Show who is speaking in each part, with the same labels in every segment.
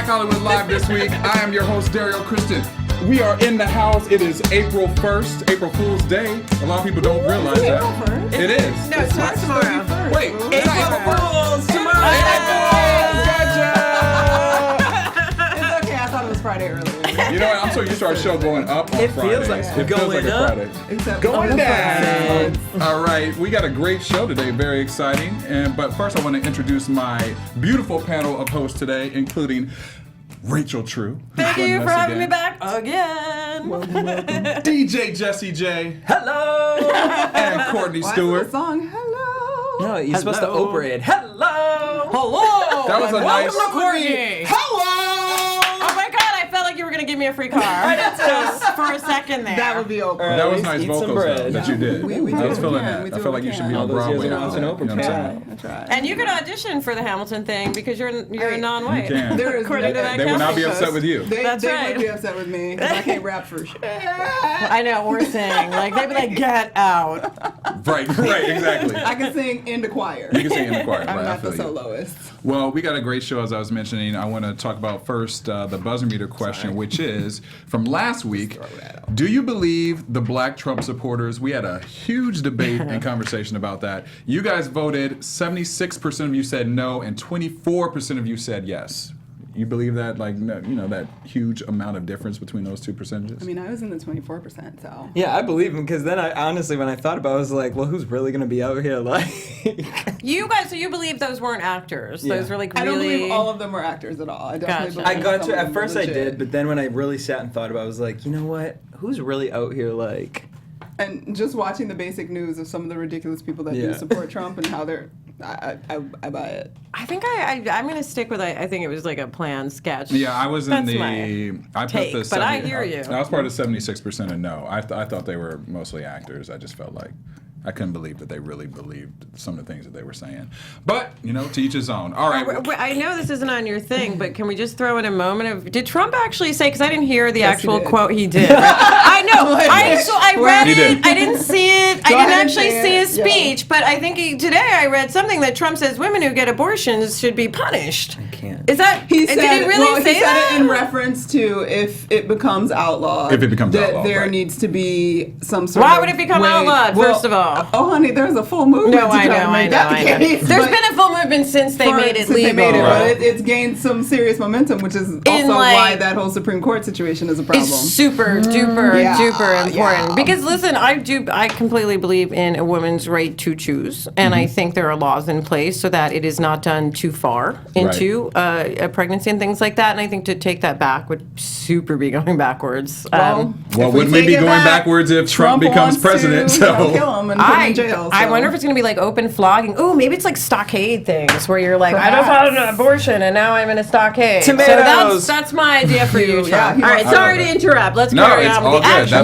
Speaker 1: Black Hollywood Live this week. I am your host, Derrial Christon. We are in the house. It is April 1st, April Fool's Day. A lot of people don't realize that. It is.
Speaker 2: No, it's not tomorrow.
Speaker 1: Wait,
Speaker 2: April Fool's tomorrow.
Speaker 3: It's okay, I thought it was Friday earlier.
Speaker 1: You know what? I'm so used to our show going up on
Speaker 4: It
Speaker 1: Fridays.
Speaker 4: feels like
Speaker 1: It feels like a Friday.
Speaker 3: Except
Speaker 1: Going down.
Speaker 3: down.
Speaker 1: All right, we got a great show today, very exciting. But first, I want to introduce my beautiful panel of hosts today, including Rachel True.
Speaker 2: Thank you for having me back again.
Speaker 3: Welcome.
Speaker 1: DJ Jesse J.
Speaker 4: Hello!
Speaker 1: And Courtney
Speaker 3: Why
Speaker 1: Stewart.
Speaker 3: is the song Hello?
Speaker 4: No, you're supposed to Oprah it. Hello!
Speaker 2: Hello.
Speaker 1: That was a
Speaker 2: Welcome
Speaker 1: nice-
Speaker 2: to Courtney.
Speaker 1: Hello!
Speaker 2: Oh my God, I felt like you were gonna give me a free car. Just for a second there.
Speaker 3: That would be Oprah.
Speaker 1: That was
Speaker 4: At
Speaker 1: nice
Speaker 4: least eat some
Speaker 1: vocals though,
Speaker 4: bread.
Speaker 1: that you did.
Speaker 3: We
Speaker 1: I was
Speaker 3: do what
Speaker 1: feeling
Speaker 3: we can.
Speaker 1: that.
Speaker 3: We
Speaker 1: I
Speaker 3: do
Speaker 1: feel
Speaker 3: what
Speaker 1: like
Speaker 3: we
Speaker 1: you should
Speaker 3: can.
Speaker 1: be on
Speaker 4: All those
Speaker 1: Broadway
Speaker 4: years when I
Speaker 1: now.
Speaker 4: was an Oprah
Speaker 1: You know what I'm
Speaker 4: fan.
Speaker 1: saying?
Speaker 3: I tried.
Speaker 2: And you could audition for the Hamilton thing because you're a non-white.
Speaker 1: You can.
Speaker 3: There is
Speaker 2: According to that
Speaker 1: They will not be
Speaker 2: casting
Speaker 1: upset
Speaker 2: shows.
Speaker 1: with you.
Speaker 3: They
Speaker 2: That's right.
Speaker 3: would be upset with me because I can't rap for shit.
Speaker 2: I know, we're saying. Like, they'd be like, get out.
Speaker 1: Right, exactly.
Speaker 3: I can sing in the choir.
Speaker 1: You can sing in the choir.
Speaker 3: I'm
Speaker 1: Right, I
Speaker 3: not the
Speaker 1: feel you.
Speaker 3: soloist.
Speaker 1: Well, we got a great show, as I was mentioning. I want to talk about first the buzzer meter question, which is from last week. Do you believe the black Trump supporters? We had a huge debate and conversation about that. You guys voted. 76% of you said no, and 24% of you said yes. You believe that, like, you know, that huge amount of difference between those two percentages?
Speaker 3: I mean, I was in the 24%, so.
Speaker 4: Yeah, I believe him because then I honestly, when I thought about it, I was like, well, who's really going to be out here like...
Speaker 2: You guys, so you believe those weren't actors?
Speaker 4: Yeah.
Speaker 2: Those were like
Speaker 3: I don't
Speaker 2: really...
Speaker 3: believe all of them were actors at all. I definitely
Speaker 2: Gotcha.
Speaker 4: I
Speaker 3: believe
Speaker 4: got
Speaker 3: some
Speaker 4: to,
Speaker 3: of
Speaker 4: at
Speaker 3: them were
Speaker 4: first I
Speaker 3: legit.
Speaker 4: did, but then when I really sat and thought about it, I was like, you know what? Who's really out here like...
Speaker 3: And just watching the basic news of some of the ridiculous people that do
Speaker 4: Yeah.
Speaker 3: support Trump and how they're, I buy it.
Speaker 2: I think I'm going to stick with, I think it was like a planned sketch.
Speaker 1: Yeah, I was in
Speaker 2: That's
Speaker 1: the.
Speaker 2: my
Speaker 1: I put
Speaker 2: take,
Speaker 1: the.
Speaker 2: but I hear you.
Speaker 1: I was part of 76% and no. I thought they were mostly actors. I just felt like I couldn't believe that they really believed some of the things that they were saying. But you know, to each his own. All right.
Speaker 2: I know this isn't on your thing, but can we just throw in a moment of? Did Trump actually say? Because I didn't hear the
Speaker 3: Yes, he
Speaker 2: actual
Speaker 3: did.
Speaker 2: quote. He did. I know. I read
Speaker 1: He
Speaker 2: it.
Speaker 1: did.
Speaker 2: I didn't see it. I
Speaker 3: Go
Speaker 2: didn't
Speaker 3: ahead and
Speaker 2: actually
Speaker 3: say
Speaker 2: see
Speaker 3: it.
Speaker 2: his speech. But I think today I read something that Trump says women who get abortions should be punished.
Speaker 4: I can't.
Speaker 2: Is that?
Speaker 3: He
Speaker 2: did
Speaker 3: said,
Speaker 2: he really say
Speaker 3: he said
Speaker 2: that?
Speaker 3: it in reference to if it becomes outlawed.
Speaker 1: If it becomes
Speaker 3: that
Speaker 1: outlawed,
Speaker 3: there
Speaker 1: right.
Speaker 3: needs to be some sort
Speaker 2: Why
Speaker 3: of
Speaker 2: would it become
Speaker 3: way-
Speaker 2: outlawed?
Speaker 3: Well,
Speaker 2: First of all.
Speaker 3: Oh, honey, there's a full movement
Speaker 2: No,
Speaker 3: to
Speaker 2: I
Speaker 3: try
Speaker 2: know,
Speaker 3: to
Speaker 2: I
Speaker 3: make
Speaker 2: know,
Speaker 3: that
Speaker 2: I
Speaker 3: the
Speaker 2: know.
Speaker 3: case.
Speaker 2: There's
Speaker 3: but-
Speaker 2: been a full movement since they made it
Speaker 3: since
Speaker 2: legal.
Speaker 3: They made it,
Speaker 1: Right.
Speaker 3: but it's gained some serious momentum, which is also
Speaker 2: like-
Speaker 3: why that whole Supreme Court situation is a problem.
Speaker 2: It's super duper
Speaker 3: Yeah,
Speaker 2: duper important
Speaker 3: yeah.
Speaker 2: because listen, I completely believe in a woman's right to choose, and I think there are laws in place so that it is not done too far into a pregnancy and things like that. And I think to take that back would super be going backwards.
Speaker 1: Well,
Speaker 3: if we
Speaker 1: wouldn't we
Speaker 3: take
Speaker 1: be
Speaker 3: it
Speaker 1: going
Speaker 3: back,
Speaker 1: backwards if Trump becomes
Speaker 3: wants
Speaker 1: president?
Speaker 3: To,
Speaker 1: So
Speaker 3: kill him and put him in jail.
Speaker 2: I
Speaker 3: so.
Speaker 2: wonder if it's going to be like open flogging. Oh, maybe it's like stockade things where you're like, I just had an abortion and now I'm in a stockade.
Speaker 4: Tomatoes.
Speaker 2: So that's my idea for you,
Speaker 3: Yeah,
Speaker 2: Trump.
Speaker 3: he
Speaker 2: All right,
Speaker 3: wants-
Speaker 2: sorry to interrupt. Let's
Speaker 1: no,
Speaker 2: carry
Speaker 1: it's
Speaker 2: on
Speaker 1: all
Speaker 2: with the
Speaker 1: good.
Speaker 2: actual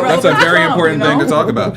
Speaker 1: That's a
Speaker 2: show.
Speaker 1: very
Speaker 3: Trump,
Speaker 1: important
Speaker 3: you
Speaker 1: thing
Speaker 3: know?
Speaker 1: to talk about.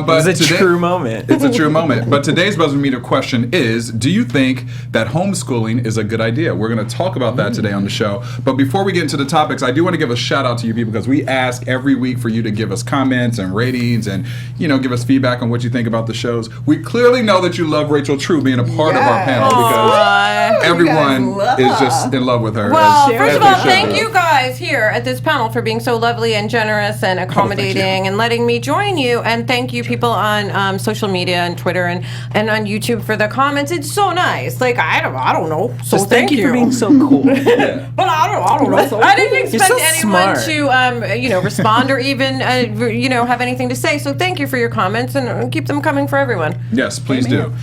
Speaker 1: But
Speaker 4: It's a
Speaker 1: today-
Speaker 4: true moment.
Speaker 1: It's a true moment. But today's buzzer meter question is, do you think that homeschooling is a good idea? We're going to talk about that today on the show. But before we get into the topics, I do want to give a shout out to you people because we ask every week for you to give us comments and ratings and, you know, give us feedback on what you think about the shows. We clearly know that you love Rachel True being a part of our
Speaker 3: Yes.
Speaker 1: panel because
Speaker 2: Aw.
Speaker 1: everyone
Speaker 3: love
Speaker 1: is
Speaker 3: her.
Speaker 1: just in love with her.
Speaker 2: Well,
Speaker 3: Share
Speaker 2: first
Speaker 3: it
Speaker 2: of
Speaker 3: with
Speaker 2: all,
Speaker 3: us.
Speaker 2: thank you guys here at this panel for being so lovely and generous and accommodating and letting me join you. And thank you people on social media and Twitter and on YouTube for the comments. It's so nice. Like I don't know. So
Speaker 4: Just thank you for being so cool.
Speaker 2: But I don't know. I didn't expect
Speaker 4: so
Speaker 2: anyone
Speaker 4: smart.
Speaker 2: to respond or even have anything to say. So thank you for your comments and keep them coming for everyone.
Speaker 1: Yes, please do.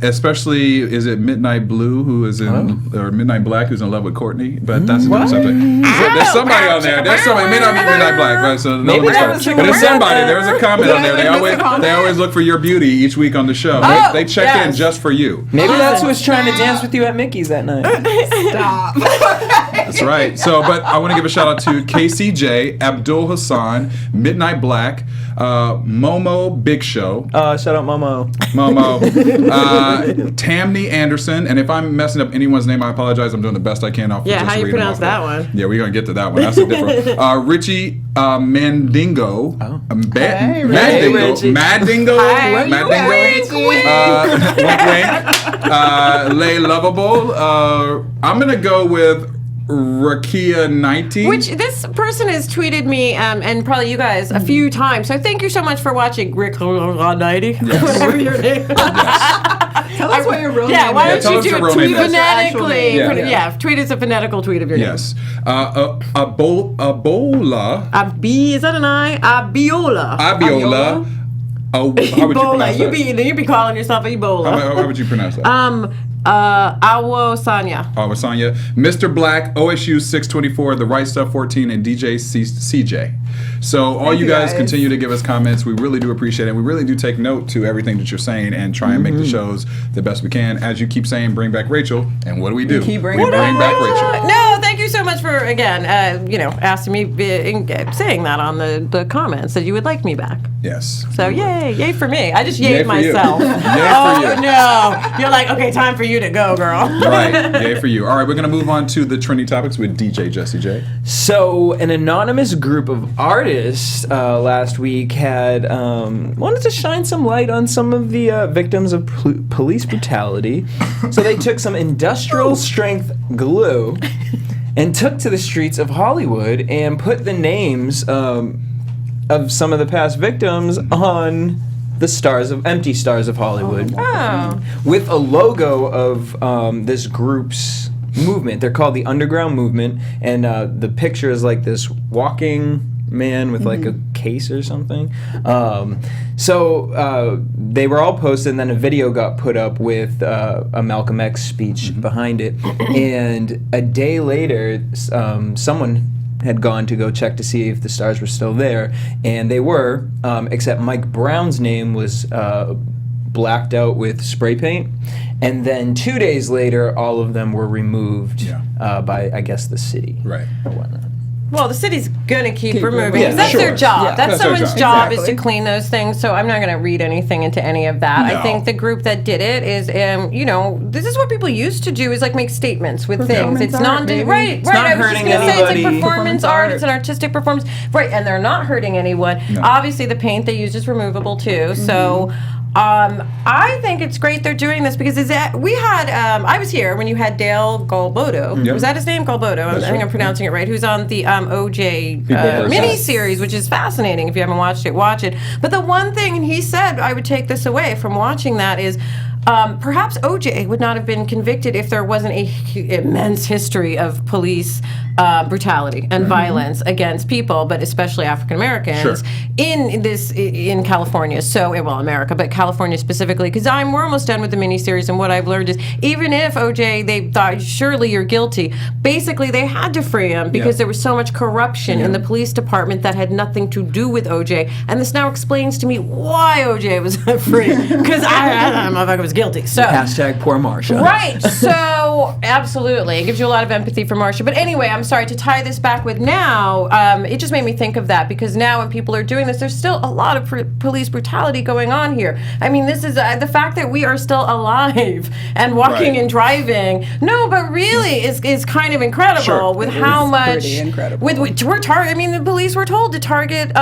Speaker 1: Especially, is it Midnight Blue who is in, or Midnight Black who's in love with Courtney? But that's a different subject. So there's somebody on there. There's somebody. It may not be Midnight Black, but so
Speaker 4: Maybe
Speaker 1: nobody's
Speaker 4: that
Speaker 1: got
Speaker 4: was
Speaker 1: it.
Speaker 4: a
Speaker 1: But there's
Speaker 4: comment.
Speaker 1: somebody. There's a comment on there. They
Speaker 3: There's a
Speaker 1: always
Speaker 3: comment.
Speaker 1: look for your beauty each week on the show.
Speaker 2: Oh,
Speaker 1: They check in
Speaker 2: yes.
Speaker 1: just for you.
Speaker 4: Maybe that's who was trying to dance with you at Mickey's that night.
Speaker 3: Stop.
Speaker 1: That's right. So, but I want to give a shout out to KCJ, Abdul Hassan, Midnight Black, Momo Big Show.
Speaker 4: Shout out Momo.
Speaker 1: Tammy Anderson, and if I'm messing up anyone's name, I apologize. I'm doing the best I can off.
Speaker 2: Yeah,
Speaker 1: just
Speaker 2: how you
Speaker 1: reading
Speaker 2: pronounce
Speaker 1: off
Speaker 2: that
Speaker 1: of.
Speaker 2: one?
Speaker 1: Yeah, we're gonna get to that one. That's a different. Richie Mandingo.
Speaker 3: Hey,
Speaker 4: Richie.
Speaker 1: Madingo.
Speaker 2: Hi,
Speaker 1: Madingo. Wink, wink. Lay Lovable. I'm gonna go with Rakia 90.
Speaker 2: Which this person has tweeted me, and probably you guys, a few times. So thank you so much for watching Rakia 90. Whatever your name.
Speaker 3: Tell us what your real name is.
Speaker 2: Why
Speaker 1: tell
Speaker 2: don't
Speaker 1: us
Speaker 2: you do
Speaker 1: your
Speaker 2: it
Speaker 1: real name is.
Speaker 2: phonetically?
Speaker 1: Yeah.
Speaker 2: Tweet us a phonetical tweet of your name.
Speaker 1: Yes. Ebola.
Speaker 2: Is that an I? Abiola.
Speaker 1: Abiola. How would you pronounce that?
Speaker 2: You be calling yourself Ebola.
Speaker 1: How would you pronounce that?
Speaker 2: Awo Sanya.
Speaker 1: Awasanya, Mr. Black, OSU 624, The Right Stuff 14, and DJ CJ. So all you guys continue to give us comments. We really do appreciate it. We really do take note to everything that you're saying and try and make the shows the best we can. As you keep saying, bring back Rachel. And what do?
Speaker 3: Keep
Speaker 1: We
Speaker 3: bringing
Speaker 1: bring back Rachel.
Speaker 2: No, thank you so much for, again, asking me, saying that on the comments, that you would like me back.
Speaker 1: Yes.
Speaker 2: So yay for me. I just
Speaker 1: Yay
Speaker 2: yayed
Speaker 1: for you.
Speaker 2: myself.
Speaker 1: Yay for
Speaker 2: Oh
Speaker 1: you.
Speaker 2: no. You're like, okay, time for you to go, girl.
Speaker 1: Right. Yay for you. All right, we're going to move on to the trending topics with DJ Jesse J.
Speaker 4: So, an anonymous group of artists last week had wanted to shine some light on some of the victims of police brutality. So they took some industrial strength glue and took to the streets of Hollywood and put the names of some of the past victims on the empty stars of Hollywood, with a logo of this group's movement. They're called the Underground Movement, and the picture is like this walking man with like a case or something. So they were all posted, and then a video got put up with a Malcolm X speech behind it. And a day later, someone had gone to go check to see if the stars were still there, and they were, except Mike Brown's name was blacked out with spray paint. And then 2 days later, all of them were removed by, I guess, the city.
Speaker 1: Right.
Speaker 4: Or whatnot.
Speaker 2: Well, the city's going to keep removing,
Speaker 3: removing.
Speaker 2: because that's their job.
Speaker 3: Yeah.
Speaker 2: That's
Speaker 1: That's their
Speaker 2: someone's
Speaker 1: job.
Speaker 2: job is to clean those things, so I'm not going to read anything into any of that.
Speaker 1: No.
Speaker 2: I think the group that did it is, this is what people used to do, is like make statements with things.
Speaker 3: Performance
Speaker 2: It's
Speaker 3: art,
Speaker 2: non
Speaker 3: maybe.
Speaker 2: right.
Speaker 4: not
Speaker 2: I was just
Speaker 4: hurting
Speaker 2: going to say, it's like
Speaker 4: anybody.
Speaker 2: performance art. It's an artistic performance. Right, and they're not hurting anyone.
Speaker 1: No.
Speaker 2: Obviously, the paint they used is removable, too, so... I think it's great they're doing this, because we had I was here when you had Derrial Galbreath.
Speaker 1: Yep.
Speaker 2: Was that his name? Galbreath. I think
Speaker 1: right.
Speaker 2: I'm pronouncing it right. Who's on the OJ
Speaker 1: versus.
Speaker 2: mini-series, which is fascinating. If you haven't watched it, watch it. But the one thing, and he said, I would take this away from watching that, is perhaps OJ would not have been convicted if there wasn't a immense history of police brutality and violence against people, but especially African Americans in California. So, well, America, but California specifically, because we're almost done with the miniseries, and what I've learned is, even if OJ, they thought surely you're guilty, basically they had to free him because there was so much corruption in the police department that had nothing to do with OJ, and this now explains to me why OJ was free, because I motherfucker was guilty. So
Speaker 4: Hashtag poor Marsha.
Speaker 2: right. So absolutely, it gives you a lot of empathy for Marsha. But anyway, I'm sorry to tie this back with now. It just made me think of that, because now when people are doing this, there's still a lot of police brutality going on here. I mean, this is the fact that we are still alive and walking and driving. No, but really is kind of incredible with how much.
Speaker 3: Pretty incredible.
Speaker 2: The police were told to target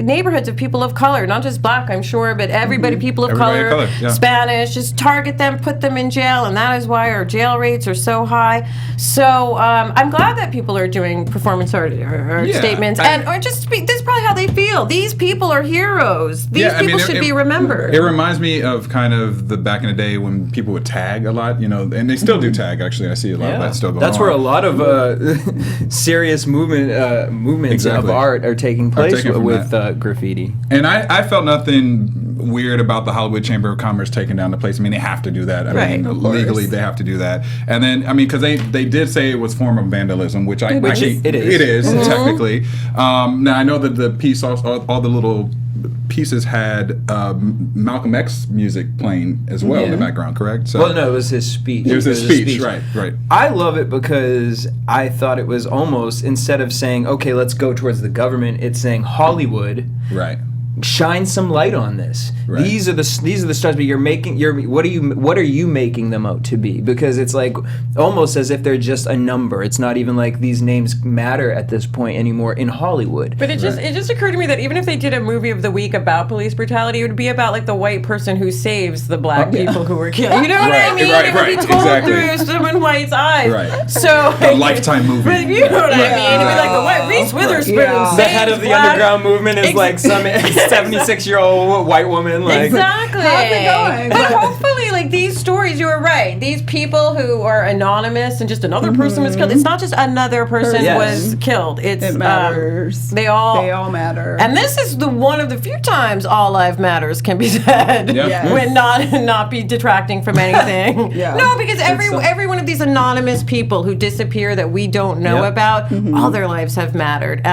Speaker 2: neighborhoods of people of color, not just black, I'm sure, but everybody, people of
Speaker 1: Everybody
Speaker 2: color,
Speaker 1: of color, yeah.
Speaker 2: Spanish, just target them, put them in jail, and that is why our jail rates are so high. So I'm glad that people are doing performance art statements, this is probably how they feel. These people are heroes. These people should be remembered.
Speaker 1: It reminds me of kind of the back in the day when people would tag a lot, and they still do tag. Actually, I see a lot of that still going on.
Speaker 4: That's where a lot of serious movements
Speaker 1: Exactly.
Speaker 4: of art are taking place
Speaker 1: taken from
Speaker 4: with
Speaker 1: that.
Speaker 4: graffiti.
Speaker 1: And I felt nothing weird about the Hollywood Chamber of Commerce taking down the place. I mean, they have to do that. I mean,
Speaker 3: of course.
Speaker 1: legally they have to do that. that. And then, I mean, because they did say it was form of vandalism, which I
Speaker 4: Which
Speaker 1: actually
Speaker 4: it is.
Speaker 1: It is technically. Now I know that the piece, all the little pieces had Malcolm X music playing as well in the background, correct? So
Speaker 4: Well, no, it was his speech.
Speaker 1: it was his speech, right?
Speaker 4: I love it because I thought it was almost, instead of saying, okay, let's go towards the government, it's saying Hollywood.
Speaker 1: Right.
Speaker 4: Shine some light on this.
Speaker 1: Right.
Speaker 4: These are the stars, but what are you making them out to be? Because it's like almost as if they're just a number. It's not even like these names matter at this point anymore in Hollywood.
Speaker 2: But it just occurred to me that even if they did a movie of the week about police brutality, it would be about like the white person who saves the black people who were killed. You know what I mean? It would be told through someone white's eyes.
Speaker 1: Right.
Speaker 2: So
Speaker 1: A Lifetime movie.
Speaker 2: But you know what I mean? It'd be like the white Reese Witherspoon.
Speaker 4: The head of the underground movement is like some 76-year-old white woman. Like,
Speaker 2: exactly.
Speaker 3: How's it going?
Speaker 2: But hopefully, like these stories, you were right. These people who are anonymous and just another person was killed. It's not just another person was killed. It's
Speaker 3: It matters.
Speaker 2: They all
Speaker 3: matter.
Speaker 2: And this is one of the few times all life matters can be said
Speaker 1: Yeah.
Speaker 2: when not be detracting from anything. No, because every one of these anonymous people who disappear that we don't know about, all their lives have mattered.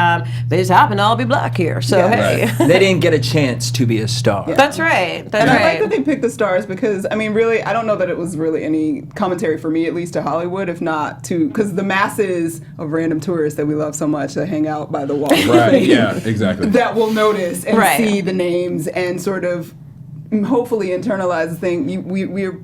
Speaker 2: They just happen to all be black here. So hey,
Speaker 4: they didn't get a chance to be a star.
Speaker 2: that's right. That's
Speaker 3: And
Speaker 2: right.
Speaker 3: I like that they picked the stars because, I mean, really, I don't know that it was really any commentary for me, at least to Hollywood, if not to, because the masses of random tourists that we love so much that hang out by the wall.
Speaker 1: Right. Yeah. Exactly.
Speaker 3: That will notice and
Speaker 2: Right.
Speaker 3: see the names and sort of hopefully internalize the thing. We're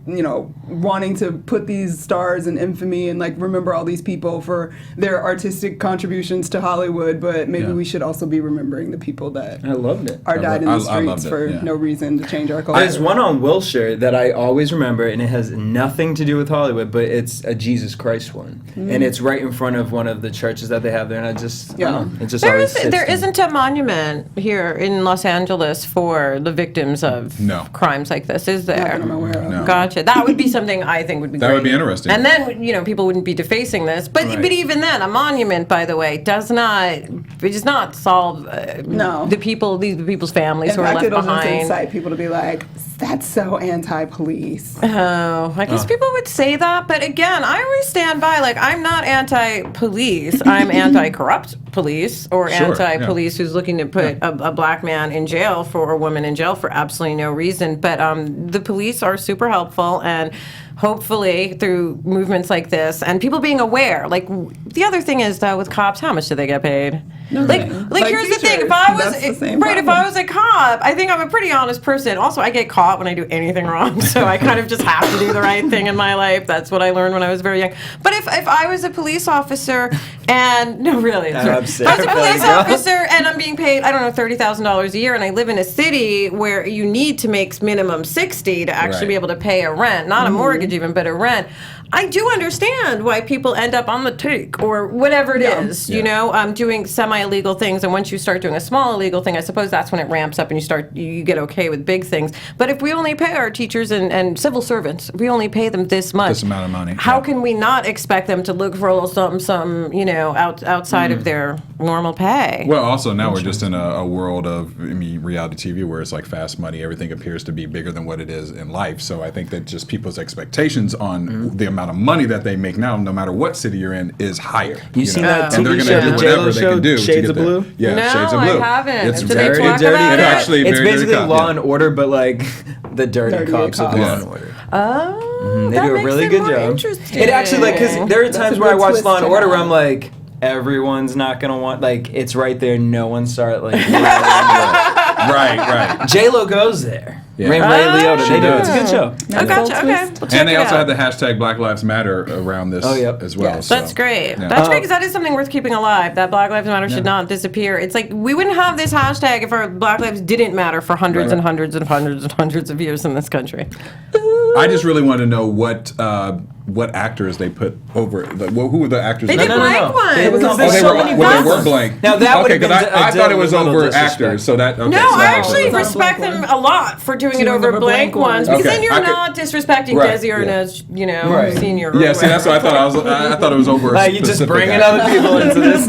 Speaker 3: wanting to put these stars in infamy and like remember all these people for their artistic contributions to Hollywood, but maybe we should also be remembering the people that
Speaker 4: I loved it.
Speaker 3: are died in the
Speaker 1: I loved
Speaker 3: streets
Speaker 1: it,
Speaker 3: for
Speaker 1: yeah.
Speaker 3: no reason to change our culture.
Speaker 4: There's one on Wilshire that I always remember, and it has nothing to do with Hollywood, but it's a Jesus Christ one, and it's right in front of one of the churches that they have there, and I don't know, it just always sits
Speaker 2: There
Speaker 4: to me.
Speaker 2: isn't a monument here in Los Angeles for the victims of crimes like this, is there?
Speaker 3: Not that I'm aware of.
Speaker 1: No.
Speaker 2: Gotcha. That would be something I think would be
Speaker 1: That
Speaker 2: great.
Speaker 1: would be interesting.
Speaker 2: And then, people wouldn't be defacing this. But even then, a monument, by the way, does not solve
Speaker 3: No.
Speaker 2: the people's families
Speaker 3: In
Speaker 2: who are
Speaker 3: fact,
Speaker 2: left
Speaker 3: it'll just
Speaker 2: behind.
Speaker 3: incite people to be like, that's so anti-police.
Speaker 2: Oh, I guess people would say that, but again, I always stand by, like, I'm not anti-police. I'm anti-corrupt police or
Speaker 1: Sure,
Speaker 2: anti-police who's looking to put a black man in jail or a woman in jail for absolutely no reason. But the police are super helpful, and hopefully through movements like this and people being aware. Like, the other thing is, though, with cops, how much do they get paid? Like here's the thing. If I was
Speaker 3: That's the same
Speaker 2: if I
Speaker 3: problem.
Speaker 2: was a cop, I think I'm a pretty honest person. Also, I get caught when I do anything wrong, so I kind of just have to do the right thing in my life. That's what I learned when I was very young. But if I was a police officer and if I was a police officer and I'm being paid, I don't know, $30,000 a year, and I live in a city where you need to make minimum 60 to actually be able to pay a rent, not a mortgage even, but a rent. I do understand why people end up on the take or whatever it is, doing semi-illegal things. And once you start doing a small illegal thing, I suppose that's when it ramps up and you get okay with big things. But if we only pay our teachers and civil servants, we only pay them this much.
Speaker 1: This amount of money.
Speaker 2: How can we not expect them to look for a little something, outside of their normal pay?
Speaker 1: Well, also now we're just in a world of reality TV where it's like fast money. Everything appears to be bigger than what it is in life. So I think that just people's expectations on the amount of money that they make now, no matter what city you're in, is higher.
Speaker 4: You seen that
Speaker 1: and they're
Speaker 4: TV
Speaker 1: going to
Speaker 4: show,
Speaker 1: do
Speaker 4: the
Speaker 1: whatever
Speaker 4: J-Lo
Speaker 1: they
Speaker 4: show,
Speaker 1: can do to
Speaker 4: Shades
Speaker 1: get
Speaker 4: of
Speaker 1: there.
Speaker 4: Blue?
Speaker 1: Yeah,
Speaker 2: No,
Speaker 1: Shades of
Speaker 2: I
Speaker 1: Blue.
Speaker 2: haven't.
Speaker 1: It's
Speaker 2: Do they
Speaker 1: very
Speaker 2: talk
Speaker 1: dirty.
Speaker 2: about
Speaker 1: It's
Speaker 2: it?
Speaker 1: actually
Speaker 4: It's
Speaker 1: very
Speaker 4: basically
Speaker 1: dirty
Speaker 4: Law
Speaker 1: cop,
Speaker 4: and Order, but like the dirty
Speaker 3: Dirty
Speaker 4: cops of
Speaker 3: cops.
Speaker 4: Law and Order.
Speaker 2: Oh,
Speaker 4: They
Speaker 2: that
Speaker 4: do a
Speaker 2: makes
Speaker 4: really
Speaker 2: it
Speaker 4: good
Speaker 2: more
Speaker 4: job.
Speaker 2: interesting.
Speaker 4: It actually, because there are times
Speaker 3: a
Speaker 4: where I
Speaker 3: good
Speaker 4: watch
Speaker 3: twist
Speaker 4: Law and
Speaker 3: to
Speaker 4: Order where
Speaker 3: have.
Speaker 4: I'm like, everyone's not gonna want, like, it's right there, no one saw it, like,
Speaker 1: Right.
Speaker 4: J-Lo goes there.
Speaker 1: Yeah.
Speaker 4: Ray Liotta,
Speaker 1: She
Speaker 4: they do.
Speaker 1: does.
Speaker 4: It's a good show.
Speaker 2: Oh, gotcha. Okay. We'll check
Speaker 1: And they
Speaker 2: it
Speaker 1: also
Speaker 2: out.
Speaker 1: had the hashtag Black Lives Matter around this as well.
Speaker 3: Yes.
Speaker 1: So,
Speaker 2: That's great.
Speaker 1: yeah.
Speaker 2: That's great, because that is something worth keeping alive. That Black Lives Matter should not disappear. It's like we wouldn't have this hashtag if our Black lives didn't matter for hundreds and hundreds and hundreds and hundreds of years in this country.
Speaker 1: I just really want to know what actors they put over. Who were the actors?
Speaker 2: They
Speaker 1: that
Speaker 2: did blank ones.
Speaker 4: It was
Speaker 1: Oh,
Speaker 4: there's
Speaker 1: they
Speaker 4: so
Speaker 1: were,
Speaker 4: many
Speaker 1: well, they
Speaker 4: blank
Speaker 1: were blank.
Speaker 4: Now that would
Speaker 1: okay,
Speaker 4: have been
Speaker 1: because I thought it was
Speaker 4: a little
Speaker 1: over
Speaker 4: disrespect.
Speaker 1: actors. So that okay.
Speaker 2: No,
Speaker 1: so
Speaker 2: I actually
Speaker 3: was on
Speaker 2: respect
Speaker 3: blank
Speaker 2: them
Speaker 3: ones.
Speaker 2: a lot for doing it
Speaker 3: Doing
Speaker 2: over
Speaker 3: over
Speaker 2: blank
Speaker 3: blank
Speaker 2: ones,
Speaker 3: ones.
Speaker 2: because
Speaker 1: Okay,
Speaker 2: then you're
Speaker 1: I could-
Speaker 2: not disrespecting
Speaker 1: Right,
Speaker 2: Desi or
Speaker 1: yeah.
Speaker 2: Nez,
Speaker 4: Right.
Speaker 2: senior. or
Speaker 1: Yeah, see, that's what I thought. I thought it was over.
Speaker 4: Like, you just
Speaker 1: specific
Speaker 4: bringing
Speaker 1: actor.
Speaker 4: other people into this.